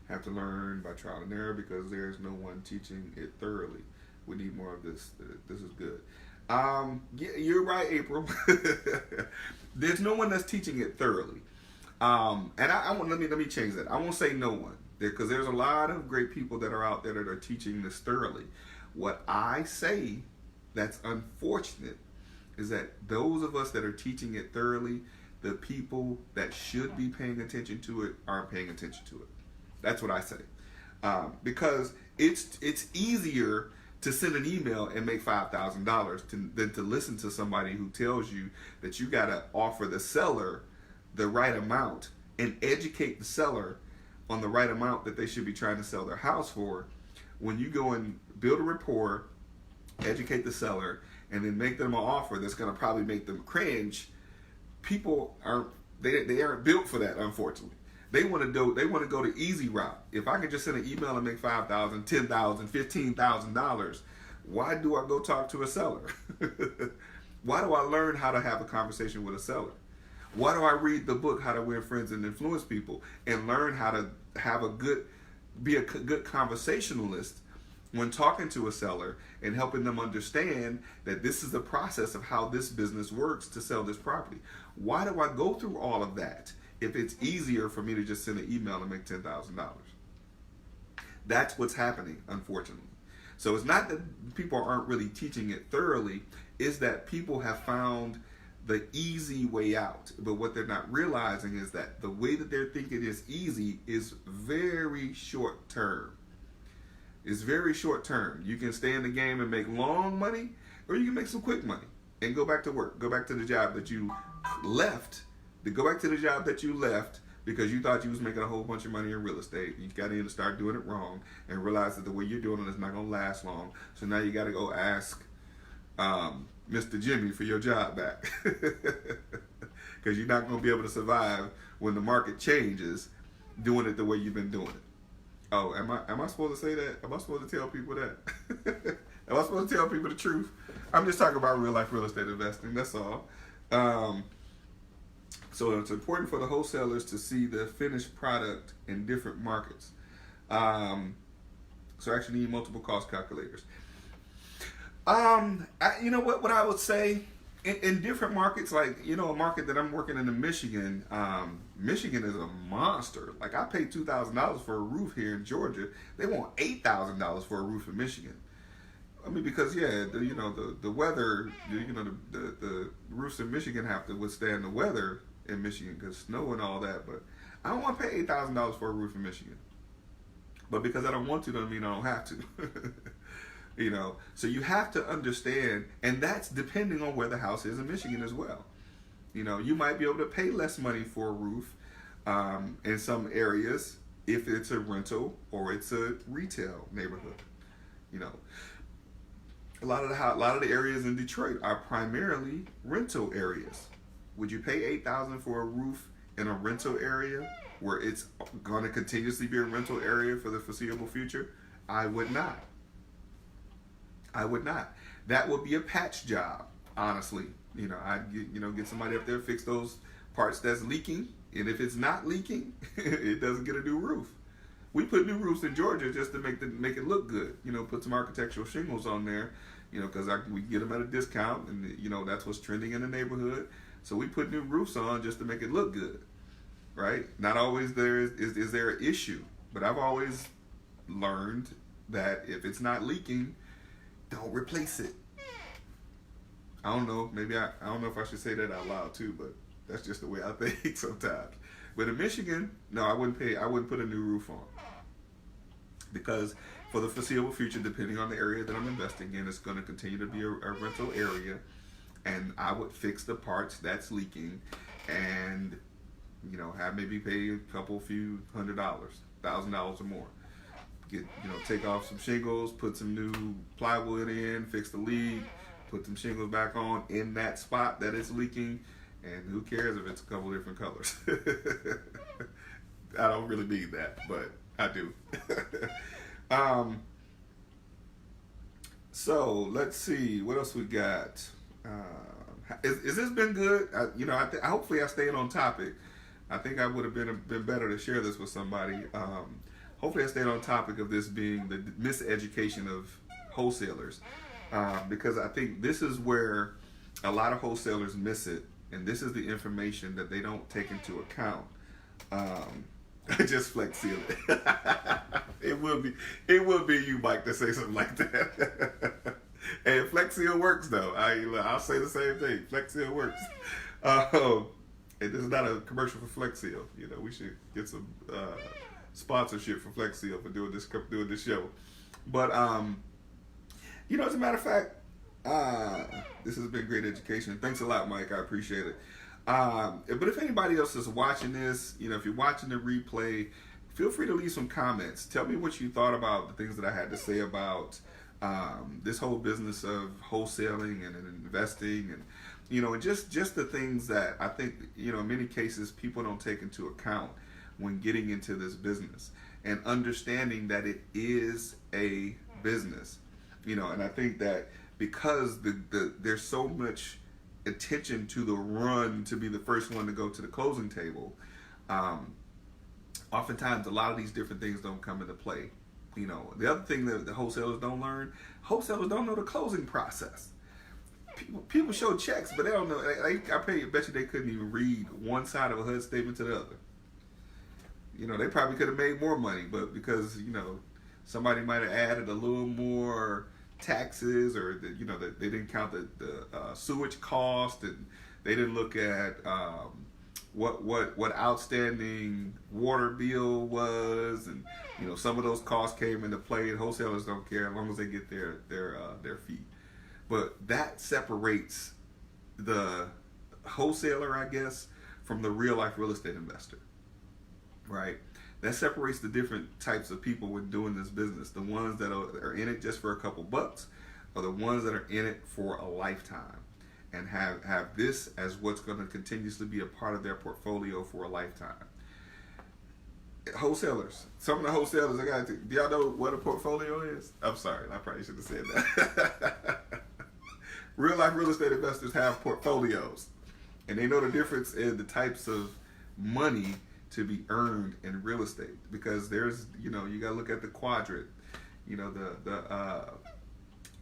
Have to learn by trial and error because there's no one teaching it thoroughly. We need more of this. This is good. Yeah, you're right, April. There's no one that's teaching it thoroughly. And I want let me change that. I won't say no one, because there's a lot of great people that are out there that are teaching this thoroughly. What I say that's unfortunate is that those of us that are teaching it thoroughly, the people that should be paying attention to it aren't paying attention to it. That's what I say. Because it's easier to send an email and make $5,000 than to listen to somebody who tells you that you got to offer the seller the right amount and educate the seller on the right amount that they should be trying to sell their house for. When you go and build a rapport, educate the seller, and then make them an offer that's going to probably make them cringe, people aren't they aren't built for that, unfortunately. They want to go the easy route. If I could just send an email and make $5,000, $10,000, $15,000, why do I go talk to a seller? Why do I learn how to have a conversation with a seller? Why do I read the book How to Win Friends and Influence People and learn how to be a good conversationalist when talking to a seller and helping them understand that this is the process of how this business works to sell this property? Why do I go through all of that if it's easier for me to just send an email and make $10,000? That's what's happening, unfortunately. So it's not that people aren't really teaching it thoroughly, it's that people have found the easy way out. But what they're not realizing is that the way that they're thinking is easy is very short term. It's very short term. You can stay in the game and make long money, or you can make some quick money and go back to work. Go back to the job that you left. Go back to the job that you left because you thought you was making a whole bunch of money in real estate. You got in and start doing it wrong and realize that the way you're doing it is not going to last long. So now you got to go ask Mr. Jimmy for your job back because you're not going to be able to survive when the market changes doing it the way you've been doing it. Oh, am I supposed to say that? Am I supposed to tell people that? Am I supposed to tell people the truth? I'm just talking about real life real estate investing. That's all. So it's important for the wholesalers to see the finished product in different markets. So actually need multiple cost calculators. You know what I would say in different markets, like, you know, a market that I'm working in Michigan, Michigan is a monster. Like, I paid $2,000 for a roof here in Georgia. They want $8,000 for a roof in Michigan. I mean, because the weather, the roofs in Michigan have to withstand the weather in Michigan because snow and all that. But I don't want to pay $8,000 for a roof in Michigan. But because I don't want to, doesn't mean I don't have to. You know, so you have to understand, and that's depending on where the house is in Michigan as well. You know, you might be able to pay less money for a roof in some areas if it's a rental or it's a retail neighborhood. You know, a lot of the areas in Detroit are primarily rental areas. Would you pay $8,000 for a roof in a rental area where it's going to continuously be a rental area for the foreseeable future? I would not. That would be a patch job, honestly. You know, I'd get somebody up there, fix those parts that's leaking, and if it's not leaking, it doesn't get a new roof. We put new roofs in Georgia just to make it look good. You know, put some architectural shingles on there. You know, because we get them at a discount, and you know that's what's trending in the neighborhood. So we put new roofs on just to make it look good, right? Not always is there an issue, but I've always learned that if it's not leaking, don't replace it. I don't know. Maybe I don't know if I should say that out loud too, but that's just the way I think sometimes. But in Michigan, no, I wouldn't put a new roof on because for the foreseeable future, depending on the area that I'm investing in, it's going to continue to be a rental area, and I would fix the parts that's leaking, and you know, have maybe pay a few $100, $1,000 or more. Take off some shingles, put some new plywood in, fix the leak, put some shingles back on in that spot that it's leaking, and who cares if it's a couple different colors. I don't really need that, but I do. So let's see what else we got. Is this been good? Hopefully I stayed on topic. I think I would have been better to share this with somebody. Hopefully I stayed on topic of this being the miseducation of wholesalers. because I think this is where a lot of wholesalers miss it, and this is the information that they don't take into account. Um, just flex seal it. It will be you, Mike, to say something like that. And flex seal works though. I'll say the same thing. Flex seal works. And this is not a commercial for Flex Seal. You know, we should get some sponsorship for Flex Seal for doing this show. But you know, as a matter of fact, this has been great education. Thanks a lot, Mike. I appreciate it. But if anybody else is watching this, you know, if you're watching the replay, feel free to leave some comments. Tell me what you thought about the things that I had to say about this whole business of wholesaling and investing, and you know, and just the things that I think, you know, in many cases people don't take into account when getting into this business, and understanding that it is a business. You know, and I think that because there's so much attention to the run to be the first one to go to the closing table, oftentimes a lot of these different things don't come into play. You know, the other thing that the wholesalers don't learn, wholesalers don't know the closing process. People show checks, but they don't know. I bet you they couldn't even read one side of a HUD statement to the other. You know, they probably could have made more money, but because, you know, somebody might have added a little more taxes, or you know, that they didn't count the sewage cost, and they didn't look at what outstanding water bill was, and you know, some of those costs came into play. And wholesalers don't care as long as they get their fee. But that separates the wholesaler, I guess, from the real life real estate investor, right? That separates the different types of people when doing this business. The ones that are in it just for a couple bucks, or the ones that are in it for a lifetime, and have this as what's going to continuously be a part of their portfolio for a lifetime. Wholesalers, some of the wholesalers, do y'all know what a portfolio is? I'm sorry, I probably should have said that. Real life real estate investors have portfolios, and they know the difference in the types of money to be earned in real estate, because there's, you know, you got to look at the quadrant, you know,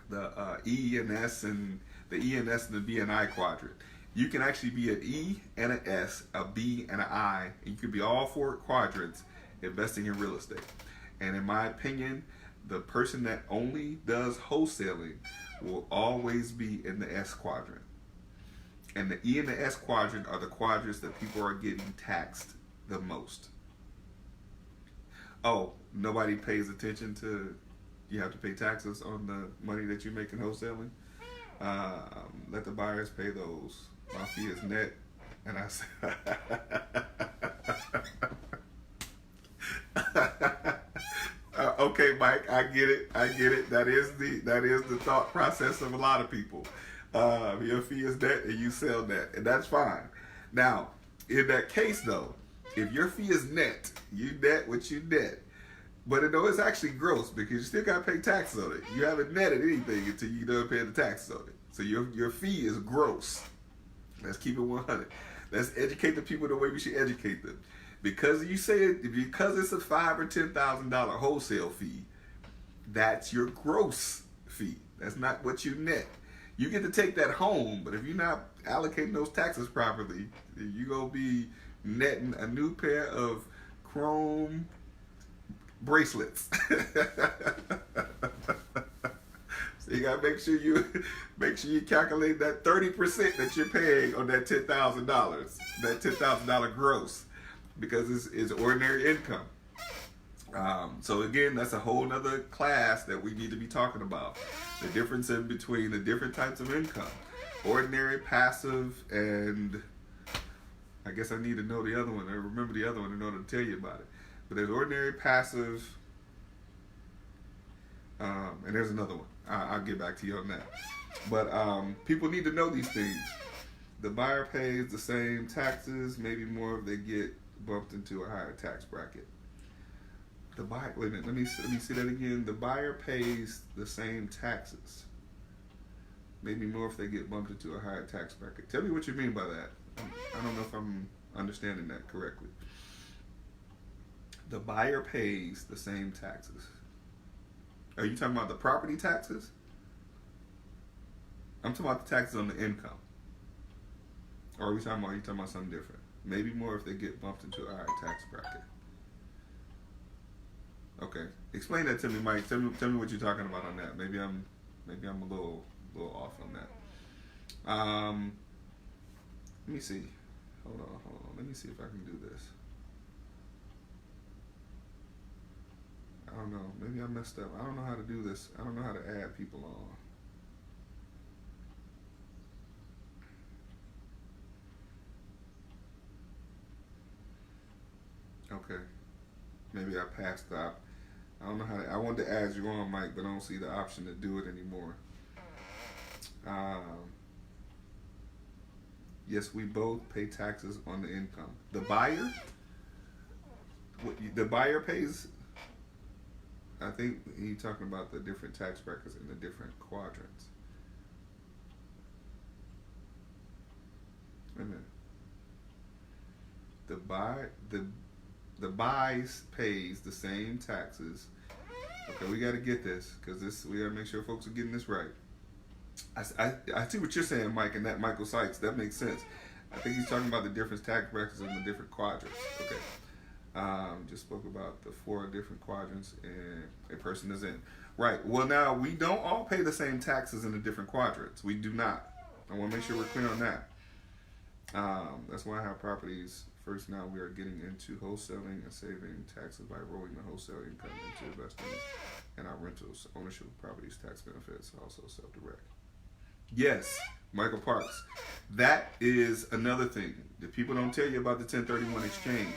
the E and S, and the E and S and the B and I quadrant. You can actually be an E and an S, a B and an I, and you could be all four quadrants investing in real estate. And in my opinion, the person that only does wholesaling will always be in the S quadrant. And the E and the S quadrant are the quadrants that people are getting taxed the most. Oh, nobody pays attention to, you have to pay taxes on the money that you make in wholesaling. Let the buyers pay those. My fee is net, and I say, okay, Mike, I get it. That is the thought process of a lot of people. Your fee is net, and you sell net, and that's fine. Now, in that case, though, if your fee is net, you net what you net. But no, it's actually gross, because you still got to pay taxes on it. You haven't netted anything until you done paying the taxes on it. So your fee is gross. Let's keep it 100. Let's educate the people the way we should educate them. Because it's a $5,000 or $10,000 wholesale fee, that's your gross fee. That's not what you net. You get to take that home, but if you're not allocating those taxes properly, you're going to be netting a new pair of chrome bracelets. So you gotta make sure you calculate that 30% that you're paying on that $10,000, that $10,000 gross, because it's ordinary income. So again, that's a whole nother class that we need to be talking about. The difference in between the different types of income, ordinary, passive, and I guess I need to know the other one. I remember the other one in order to tell you about it. But there's ordinary, passive, and there's another one. I'll get back to you on that. But people need to know these things. The buyer pays the same taxes, maybe more if they get bumped into a higher tax bracket. The buyer, wait a minute, let me see that again. The buyer pays the same taxes, maybe more if they get bumped into a higher tax bracket. Tell me what you mean by that. I don't know if I'm understanding that correctly. The buyer pays the same taxes. Are you talking about the property taxes? I'm talking about the taxes on the income. Or are we talking about? Are you talking about something different? Maybe more if they get bumped into a higher tax bracket. Okay, explain that to me, Mike. Tell me what you're talking about on that. Maybe I'm a little off on that. Let me see. Hold on. Let me see if I can do this. I don't know. Maybe I messed up. I don't know how to do this. I don't know how to add people on. Okay. Maybe I passed that. I don't know how to. I wanted to add you on, Mike, but I don't see the option to do it anymore. Yes, we both pay taxes on the income. The buyer, the buyer pays. I think he's talking about the different tax brackets in the different quadrants. Wait a minute. The buys pays the same taxes. Okay, we got to get this because we got to make sure folks are getting this right. I see what you're saying, Mike, and that Michael Sykes. That makes sense. I think he's talking about the different tax brackets in the different quadrants. Okay. Just spoke about the 4 different quadrants and a person is in. Right. Well, now, we don't all pay the same taxes in the different quadrants. We do not. I want to make sure we're clear on that. That's why I have properties. First, now we are getting into wholesaling and saving taxes by rolling the wholesale income into investing in our rentals. Ownership of properties, tax benefits, also self-direct. Yes, Michael Parks. That is another thing that people don't tell you about the 1031 exchange.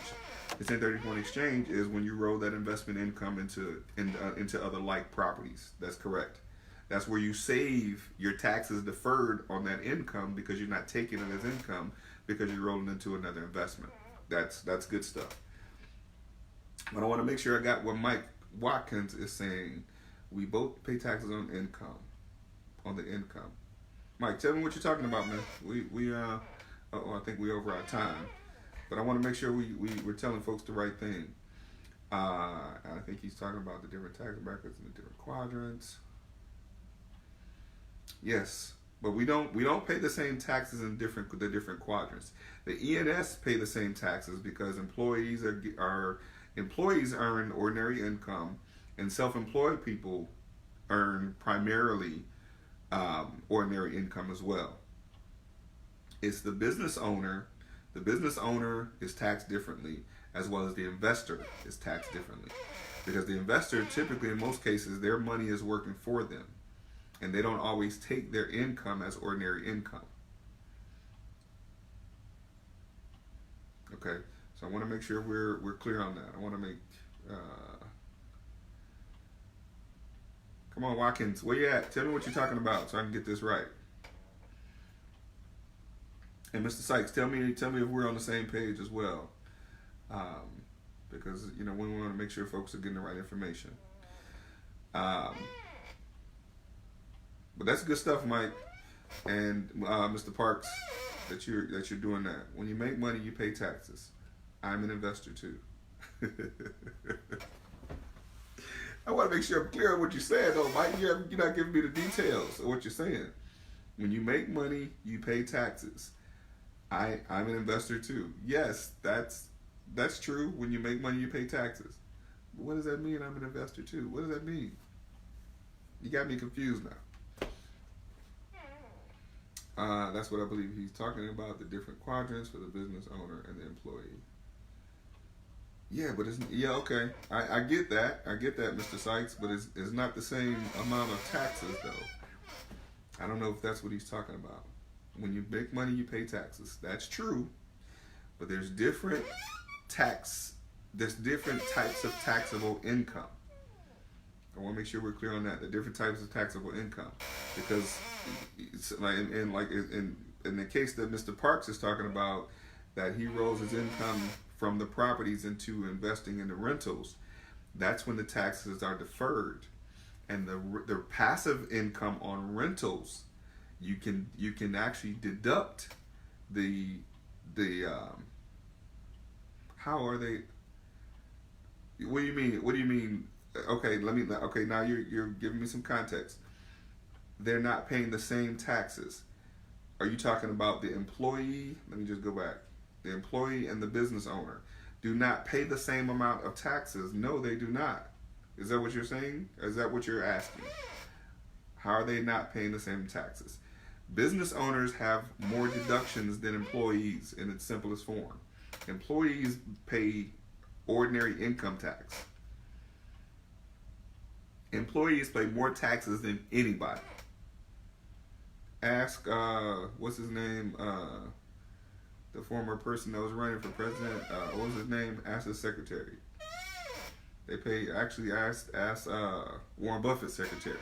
The 1031 exchange is when you roll that investment income into other like properties. That's correct. That's where you save your taxes deferred on that income because you're not taking it as income because you're rolling into another investment. That's good stuff. But I want to make sure I got what Mike Watkins is saying. We both pay taxes on income, on the income. Mike, tell me what you're talking about, man. I think we over our time, but I want to make sure we're telling folks the right thing. I think he's talking about the different tax brackets and the different quadrants. Yes, but we don't pay the same taxes in the different quadrants. The E&S pay the same taxes because employees earn ordinary income, and self-employed people earn primarily ordinary income as well. It's the business owner. The business owner is taxed differently, as well as the investor is taxed differently, because the investor typically, in most cases, their money is working for them, and they don't always take their income as ordinary income. Okay, so I want to make sure we're clear on that. I want to make. Come on, Watkins, where you at? Tell me what you're talking about so I can get this right. And Mr. Sykes, tell me if we're on the same page as well, because we want to make sure folks are getting the right information. But that's good stuff, Mike and Mr. Parks, that you're doing that. When you make money, you pay taxes. I'm an investor too. I want to make sure I'm clear on what you're saying, though, Mike. You're not giving me the details of what you're saying. When you make money, you pay taxes. I'm an investor too. Yes, that's true. When you make money, you pay taxes. But what does that mean? I'm an investor too. What does that mean? You got me confused now. That's what I believe he's talking about, the different quadrants for the business owner and the employee. Yeah, but okay. I get that. I get that, Mr. Sykes, but it's not the same amount of taxes, though. I don't know if that's what he's talking about. When you make money, you pay taxes. That's true, but there's different types of taxable income. I want to make sure we're clear on that. The different types of taxable income, because it's in the case that Mr. Parks is talking about, that he rolls his income from the properties into investing in the rentals. That's when the taxes are deferred, and the passive income on rentals, you can actually deduct the how are they? What do you mean? Okay, now you're giving me some context. they're not paying the same taxes. Are you talking about the employee? Let me just go back. The employee and the business owner do not pay the same amount of taxes. No, they do not. Is that what you're saying? Or is that what you're asking? How are they not paying the same taxes? Business owners have more deductions than employees in its simplest form. Employees pay ordinary income tax. Employees pay more taxes than anybody. Ask, what's his name? The former person that was running for president. What was his name? Ask his secretary. They pay, actually ask Warren Buffett's secretary.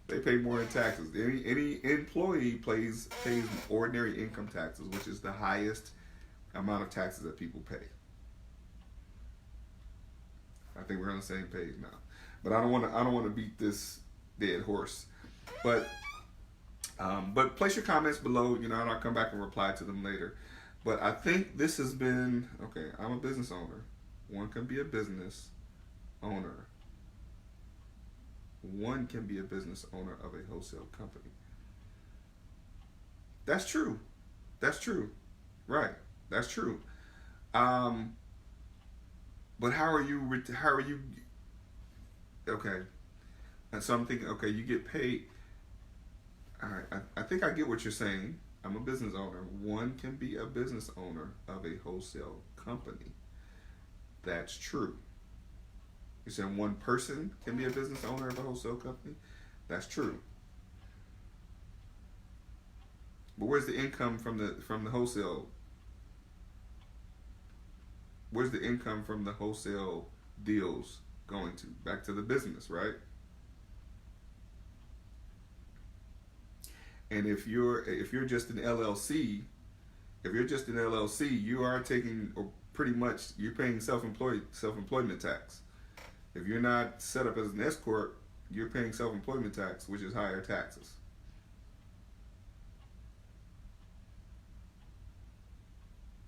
They pay more in taxes. Any employee pays ordinary income taxes, which is the highest amount of taxes that people pay. I think we're on the same page now. But I don't want to beat this dead horse. But place your comments below, and I'll come back and reply to them later. But I think this has been okay. I'm a business owner. One can be a business owner. One can be a business owner of a wholesale company. That's true. That's true. Right. That's true. But how are you? Okay. And so I'm thinking, okay, you get paid. All right. I think I get what you're saying. I'm a business owner. One can be a business owner of a wholesale company. That's true. You said one person can be a business owner of a wholesale company? That's true. But where's the income from the wholesale? Where's the income from the wholesale deals going to? Back to the business, right? And if you're just an LLC, you are taking, or pretty much you're paying self-employment tax. If you're not set up as an S corp, you're paying self-employment tax, which is higher taxes.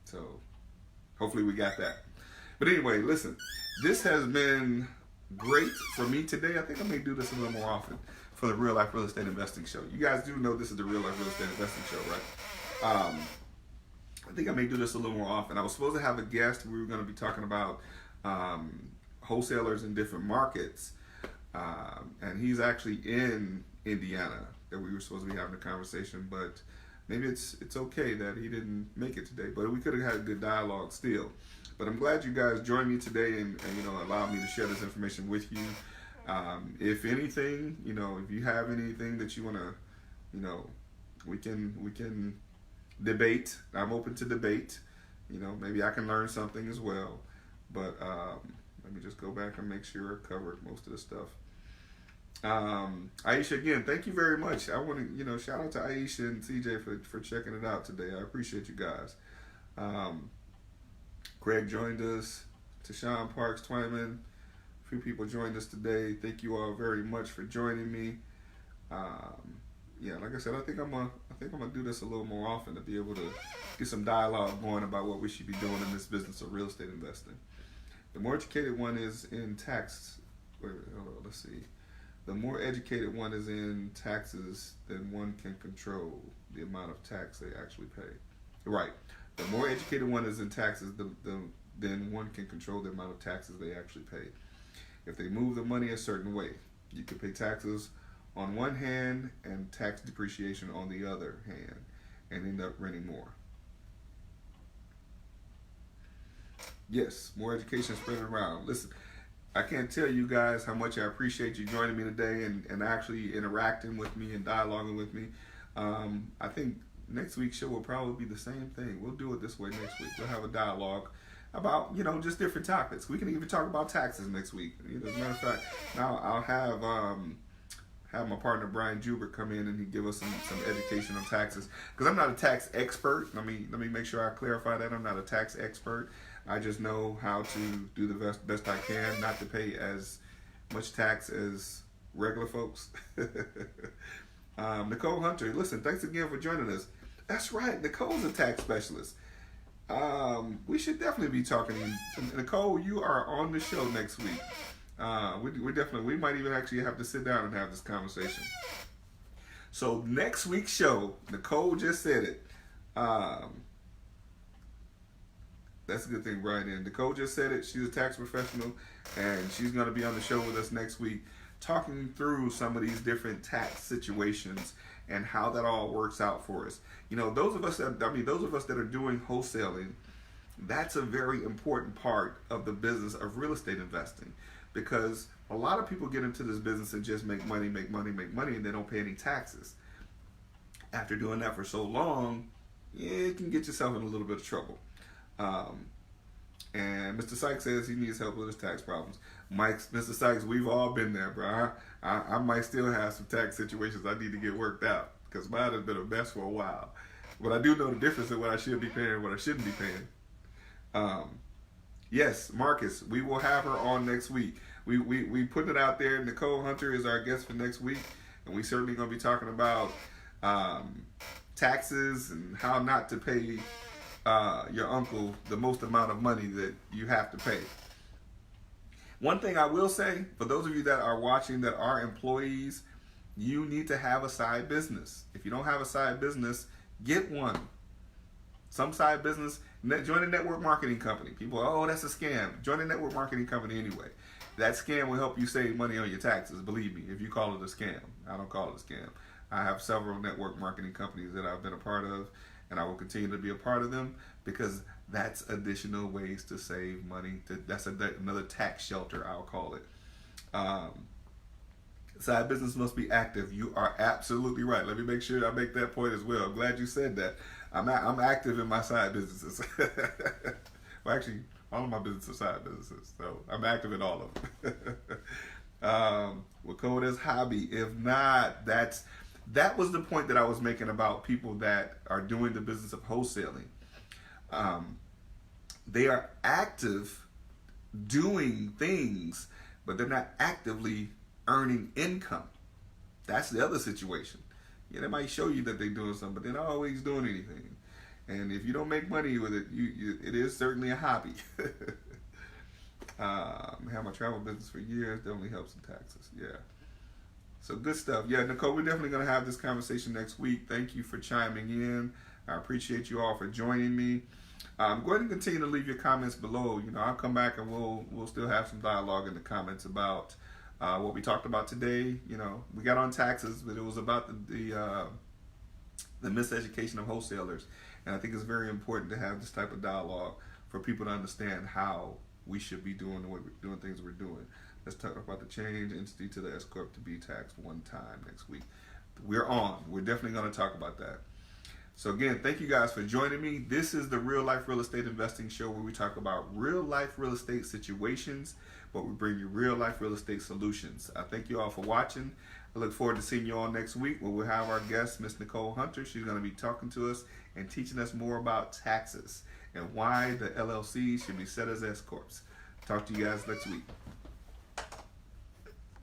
So hopefully we got that. But anyway, listen, this has been great for me today. I think I may do this a little more often for the Real Life Real Estate Investing Show. You guys do know this is the Real Life Real Estate Investing Show, right? I think I may do this a little more often. I was supposed to have a guest. We were going to be talking about wholesalers in different markets, and he's actually in Indiana that we were supposed to be having a conversation, but maybe it's okay that he didn't make it today, but we could have had a good dialogue still. But I'm glad you guys joined me today and allowed me to share this information with you. If anything, if you have anything that you want to, we can debate. I'm open to debate. Maybe I can learn something as well. But let me just go back and make sure I covered most of the stuff. Aisha, again, thank you very much. I want to, shout out to Aisha and CJ for checking it out today. I appreciate you guys. Greg joined us. Tashawn Parks, Twyman. A few people joined us today. Thank you all very much for joining me. Like I said, I think I'm gonna do this a little more often to be able to get some dialogue going about what we should be doing in this business of real estate investing. The more educated one is in tax. Let's see. The more educated one is in taxes, then one can control the amount of tax they actually pay. Right. The more educated one is in taxes, then one can control the amount of taxes they actually pay. If they move the money a certain way, you can pay taxes on one hand and tax depreciation on the other hand and end up renting more. Yes, more education spread around. Listen, I can't tell you guys how much I appreciate you joining me today and actually interacting with me and dialoguing with me. I think next week's show will probably be the same thing. We'll do it this way next week. We'll have a dialogue about, just different topics. We can even talk about taxes next week. As a matter of fact, now I'll have my partner Brian Jubert come in and he give us some education on taxes. Because I'm not a tax expert. Let me make sure I clarify that. I'm not a tax expert. I just know how to do the best I can, not to pay as much tax as regular folks. Nicole Hunter, listen, thanks again for joining us. That's right, Nicole's a tax specialist. We should definitely be talking. Nicole, you are on the show next week. We might even actually have to sit down and have this conversation. So next week's show, Nicole just said it. That's a good thing, Brian. And Nicole just said it. She's a tax professional, and she's going to be on the show with us next week, talking through some of these different tax situations and how that all works out for us. You know, those of us that are doing wholesaling, that's a very important part of the business of real estate investing, because a lot of people get into this business and just make money, and they don't pay any taxes. After doing that for so long, it can get yourself in a little bit of trouble. And Mr. Sykes says he needs help with his tax problems. Mr. Sykes, we've all been there, bro. I might still have some tax situations I need to get worked out, because mine has been a mess for a while. But I do know the difference in what I should be paying and what I shouldn't be paying. Yes, Marcus, we will have her on next week. We put it out there. Nicole Hunter is our guest for next week, and we certainly going to be talking about taxes and how not to pay your uncle the most amount of money that you have to pay. One thing I will say, for those of you that are watching that are employees, you need to have a side business. If you don't have a side business, get one. Some side business, join a network marketing company. People, oh, that's a scam. Join a network marketing company anyway. That scam will help you save money on your taxes, believe me, if you call it a scam. I don't call it a scam. I have several network marketing companies that I've been a part of, and I will continue to be a part of them, because that's additional ways to save money. That's another tax shelter, I'll call it. Side business must be active. You are absolutely right. Let me make sure I make that point as well. I'm glad you said that. I'm active in my side businesses. Well, actually, all of my businesses are side businesses, so I'm active in all of them. We'll call it as hobby. If not, that was the point that I was making about people that are doing the business of wholesaling. They are active doing things, but they're not actively earning income. That's the other situation. Yeah, they might show you that they're doing something, but they're not always doing anything. And if you don't make money with it, it is certainly a hobby. Had my travel business for years. Definitely helps in taxes. Yeah. So good stuff. Yeah, Nicole, we're definitely going to have this conversation next week. Thank you for chiming in. I appreciate you all for joining me. Go ahead and continue to leave your comments below. You know, I'll come back and we'll still have some dialogue in the comments about what we talked about today. You know, we got on taxes, but it was about the miseducation of wholesalers. And I think it's very important to have this type of dialogue for people to understand how we should be doing things we're doing. Let's talk about the change entity to the S Corp to be taxed one time next week. We're on. We're definitely going to talk about that. So again, thank you guys for joining me. This is the Real Life Real Estate Investing Show, where we talk about real life real estate situations, but we bring you real life real estate solutions. I thank you all for watching. I look forward to seeing you all next week, where we'll have our guest, Miss Nicole Hunter. She's going to be talking to us and teaching us more about taxes and why the LLC should be set as S Corps. Talk to you guys next week.